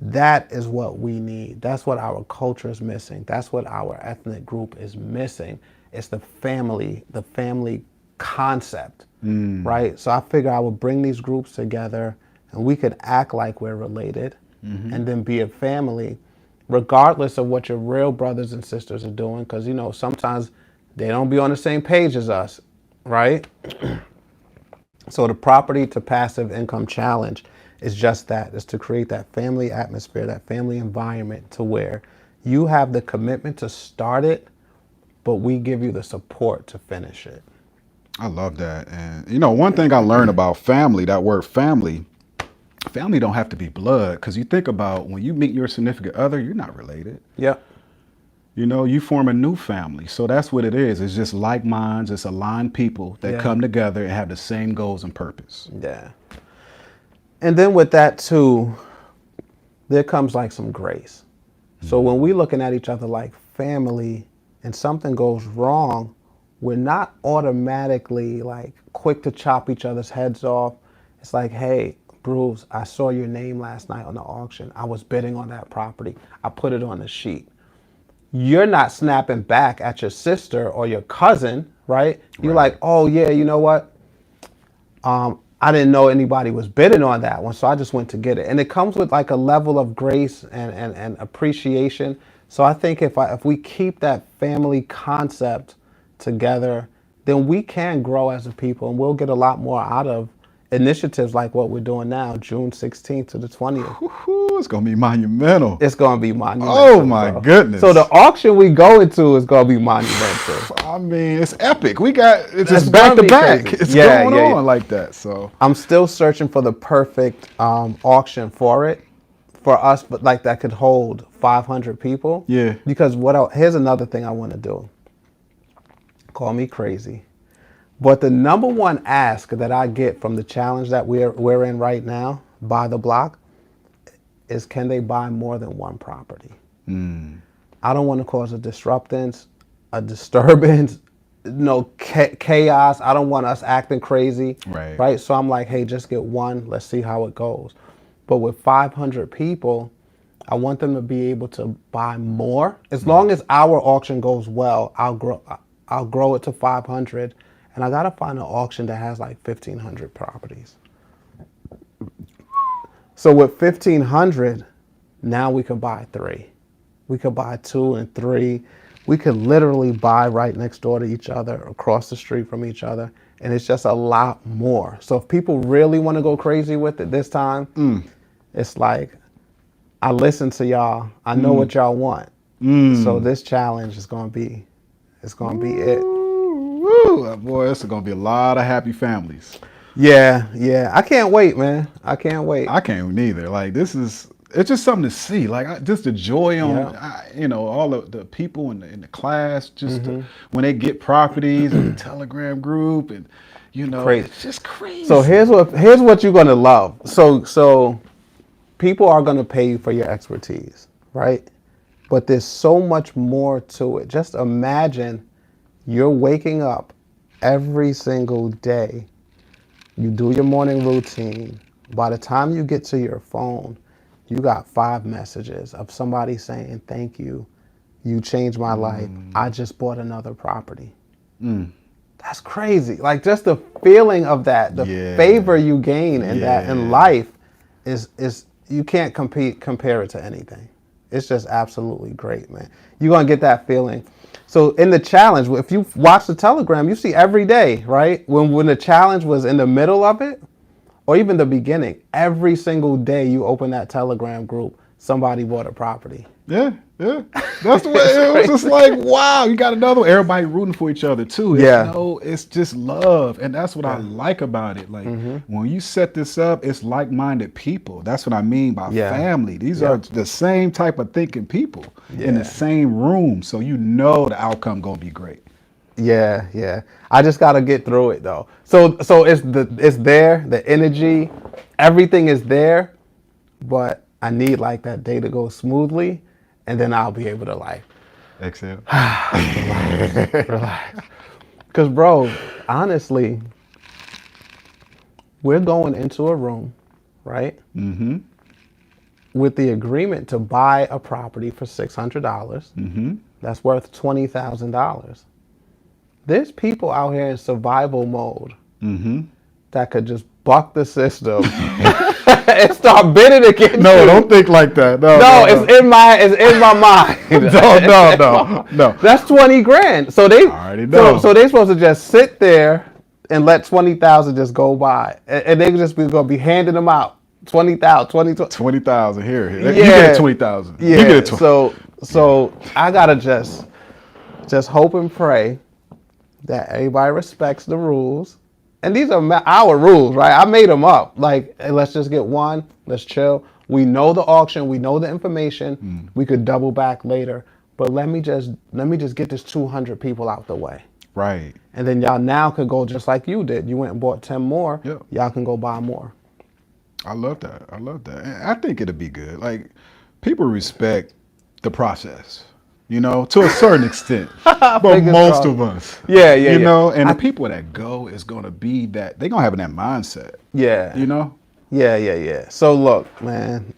[SPEAKER 1] that is what we need. That's what our culture is missing. That's what our ethnic group is missing. It's the family concept, right? So I figure I would bring these groups together and we could act like we're related. And then be a family, regardless of what your real brothers and sisters are doing, because, you know, sometimes they don't be on the same page as us, right? So the property to passive income challenge is just that, is to create that family atmosphere, that family environment to where you have the commitment to start it, but we give you the support to finish it.
[SPEAKER 2] I love that. And, you know, one thing I learned about family, that word family don't have to be blood, because you think about when you meet your significant other, you're not related.
[SPEAKER 1] Yeah.
[SPEAKER 2] You know, you form a new family. So that's what it is. It's just like minds. It's aligned people that come together and have the same goals and purpose.
[SPEAKER 1] Yeah. And then with that too, there comes like some grace. So when we're looking at each other like family and something goes wrong, we're not automatically like quick to chop each other's heads off. It's like, hey, Bruce, I saw your name last night on the auction. I was bidding on that property. I put it on the sheet. You're not snapping back at your sister or your cousin, right? You're like, oh yeah, you know what? I didn't know anybody was bidding on that one, so I just went to get it. And it comes with like a level of grace and appreciation. So I think if we keep that family concept together, then we can grow as a people and we'll get a lot more out of initiatives like what we're doing now, June 16th to the 20th.
[SPEAKER 2] Woo-hoo, it's going to be monumental.
[SPEAKER 1] It's going to be monumental.
[SPEAKER 2] Oh, my goodness.
[SPEAKER 1] So the auction we go into is going to be monumental.
[SPEAKER 2] I mean, it's epic. It's just back to back.
[SPEAKER 1] Crazy.
[SPEAKER 2] It's going on like that. So
[SPEAKER 1] I'm still searching for the perfect auction for it, for us, but like that could hold 500 people.
[SPEAKER 2] Yeah.
[SPEAKER 1] Because here's another thing I want to do. Call me crazy. But the number one ask that I get from the challenge that we're in right now, Buy the Block, is can they buy more than one property? I don't want to cause a disturbance, chaos. I don't want us acting crazy. Right. So I'm like, hey, just get one. Let's see how it goes. But with 500 people, I want them to be able to buy more. As long as our auction goes well, I'll grow it to 500. And I got to find an auction that has like 1,500 properties. So with 1,500, now we can buy 3. We could buy 2 and 3. We could literally buy right next door to each other, across the street from each other. And it's just a lot more. So if people really want to go crazy with it this time, it's like, I listen to y'all. I know what y'all want. So this challenge is going to be it.
[SPEAKER 2] Woo, boy, this is going to be a lot of happy families.
[SPEAKER 1] Yeah. I can't wait, man. I can't wait.
[SPEAKER 2] I can't neither. Like, it's just something to see. Like, just the joy on, all of the people in the class, just when they get properties in the Telegram group and,
[SPEAKER 1] crazy.
[SPEAKER 2] It's just crazy.
[SPEAKER 1] So here's what you're going to love. So people are going to pay you for your expertise, right? But there's so much more to it. Just imagine you're waking up every single day. You do your morning routine. By the time you get to your phone, you got 5 messages of somebody saying, thank you. You changed my life. I just bought another property. That's crazy. Like just the feeling of that, the favor you gain in that in life is you can't compare it to anything. It's just absolutely great, man. You're going to get that feeling. So in the challenge, if you watch the Telegram, you see every day, right? When the challenge was in the middle of it, or even the beginning, every single day you open that Telegram group, somebody bought a property.
[SPEAKER 2] Yeah. That's the way it was. Just like, wow, you got another one. Everybody rooting for each other too. It's just love, and that's what I like about it. Like when you set this up, it's like-minded people. That's what I mean by family. These are the same type of thinking people in the same room, so you know the outcome gonna be great.
[SPEAKER 1] Yeah. I just gotta get through it though. So it's there, the energy, everything is there, but I need like that day to go smoothly, and then I'll be able to like
[SPEAKER 2] exhale,
[SPEAKER 1] relax. Cause bro, honestly, we're going into a room, right? With the agreement to buy a property for $600. That's worth $20,000. There's people out here in survival mode that could just buck the system and start bidding against
[SPEAKER 2] No,
[SPEAKER 1] you.
[SPEAKER 2] don't think like that. No,
[SPEAKER 1] it's in my mind.
[SPEAKER 2] No.
[SPEAKER 1] That's 20 grand. So they
[SPEAKER 2] already know.
[SPEAKER 1] So they supposed to just sit there and let 20,000 just go by, and they just be gonna be handing them out 20,000,
[SPEAKER 2] 20,000 here.
[SPEAKER 1] Yeah.
[SPEAKER 2] You get 20,000.
[SPEAKER 1] Yeah.
[SPEAKER 2] You get 20.
[SPEAKER 1] So I gotta just hope and pray that everybody respects the rules. And these are our rules, right? I made them up. Like, hey, let's just get one. Let's chill. We know the auction. We know the information. We could double back later. But let me just get this 200 people out the way.
[SPEAKER 2] Right.
[SPEAKER 1] And then y'all now could go just like you did. You went and bought 10 more.
[SPEAKER 2] Yep.
[SPEAKER 1] Y'all can go buy more.
[SPEAKER 2] I love that. And I think it'll be good. Like, people respect the process, to a certain extent. But most of us.
[SPEAKER 1] Yeah.
[SPEAKER 2] You know, and the people that go is going to be that, they're going to have that mindset.
[SPEAKER 1] Yeah.
[SPEAKER 2] Yeah.
[SPEAKER 1] So look, man,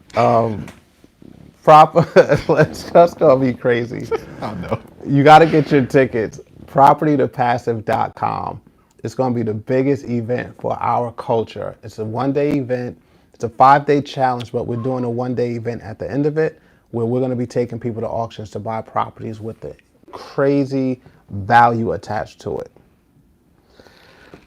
[SPEAKER 1] let's just go be crazy.
[SPEAKER 2] I know.
[SPEAKER 1] You got to get your tickets. Propertytopassive.com. It's going to be the biggest event for our culture. It's a 1-day event. It's a 5-day challenge, but we're doing a 1-day event at the end of it where we're going to be taking people to auctions to buy properties with the crazy value attached to it.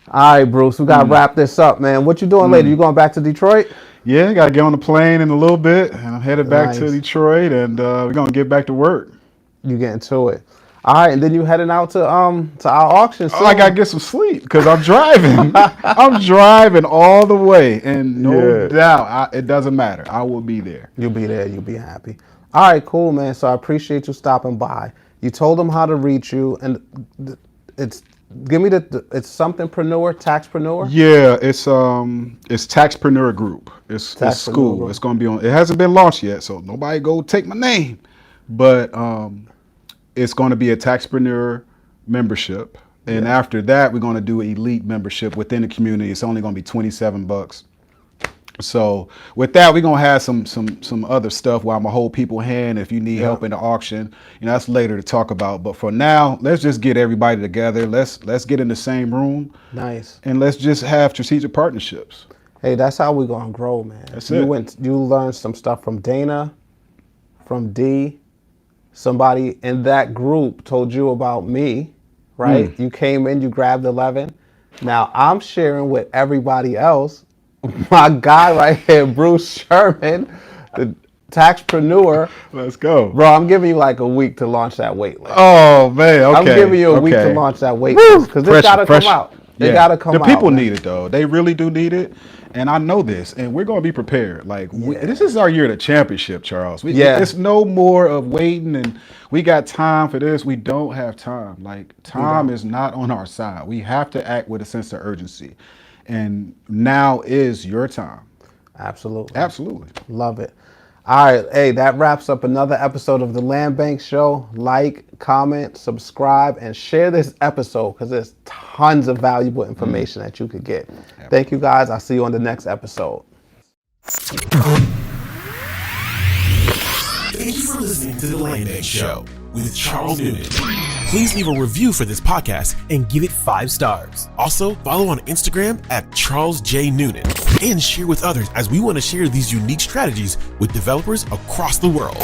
[SPEAKER 1] All right, Bruce, we got to wrap this up, man. What you doing later? You going back to Detroit?
[SPEAKER 2] Yeah, got to get on the plane in a little bit, and I'm headed back to Detroit, and we're going to get back to work.
[SPEAKER 1] You getting to it. All right, and then you heading out to our auction soon.
[SPEAKER 2] Oh, I got to get some sleep because I'm driving. I'm driving all the way, and no doubt, it doesn't matter. I will be there.
[SPEAKER 1] You'll be there. You'll be happy. All right, cool, man. So I appreciate you stopping by. You told them how to reach you, and it's somethingpreneur, taxpreneur.
[SPEAKER 2] Yeah, it's Taxpreneur Group. It's school.
[SPEAKER 1] Group.
[SPEAKER 2] It's going to be on. It hasn't been launched yet, so nobody go take my name. But it's going to be a Taxpreneur membership, and after that, we're going to do elite membership within the community. It's only going to be $27. So with that, we're gonna have some other stuff where I'm gonna hold people's hand if you need help in the auction. That's later to talk about. But for now, let's just get everybody together. Let's get in the same room.
[SPEAKER 1] Nice.
[SPEAKER 2] And let's just have strategic partnerships.
[SPEAKER 1] Hey, that's how we're gonna grow, man.
[SPEAKER 2] That's it.
[SPEAKER 1] You learned some stuff from Dana, from D. Somebody in that group told you about me, right? You came in, you grabbed 11. Now I'm sharing with everybody else. My guy right here, Bruce Sherman, the taxpreneur.
[SPEAKER 2] Let's go.
[SPEAKER 1] Bro, I'm giving you like a week to launch that wait list.
[SPEAKER 2] Oh, man, okay.
[SPEAKER 1] I'm giving you a week to launch that wait list because this got to come out. It got to come out.
[SPEAKER 2] The people need it, though. They really do need it. And I know this, and we're going to be prepared. Like, this is our year of the championship, Charles. It's no more of waiting, and we got time for this. We don't have time. Like, time is not on our side. We have to act with a sense of urgency. And now is your time.
[SPEAKER 1] Absolutely. Love it. All right. Hey, that wraps up another episode of the Land Bank Show. Like, comment, subscribe, and share this episode because there's tons of valuable information that you could get. Thank you, guys. I'll see you on the next episode.
[SPEAKER 3] listening to The Land Bank Show with Charles Noonan. Please leave a review for this podcast and give it 5 stars. Also, follow on Instagram at Charles J. Noonan and share with others as we want to share these unique strategies with developers across the world.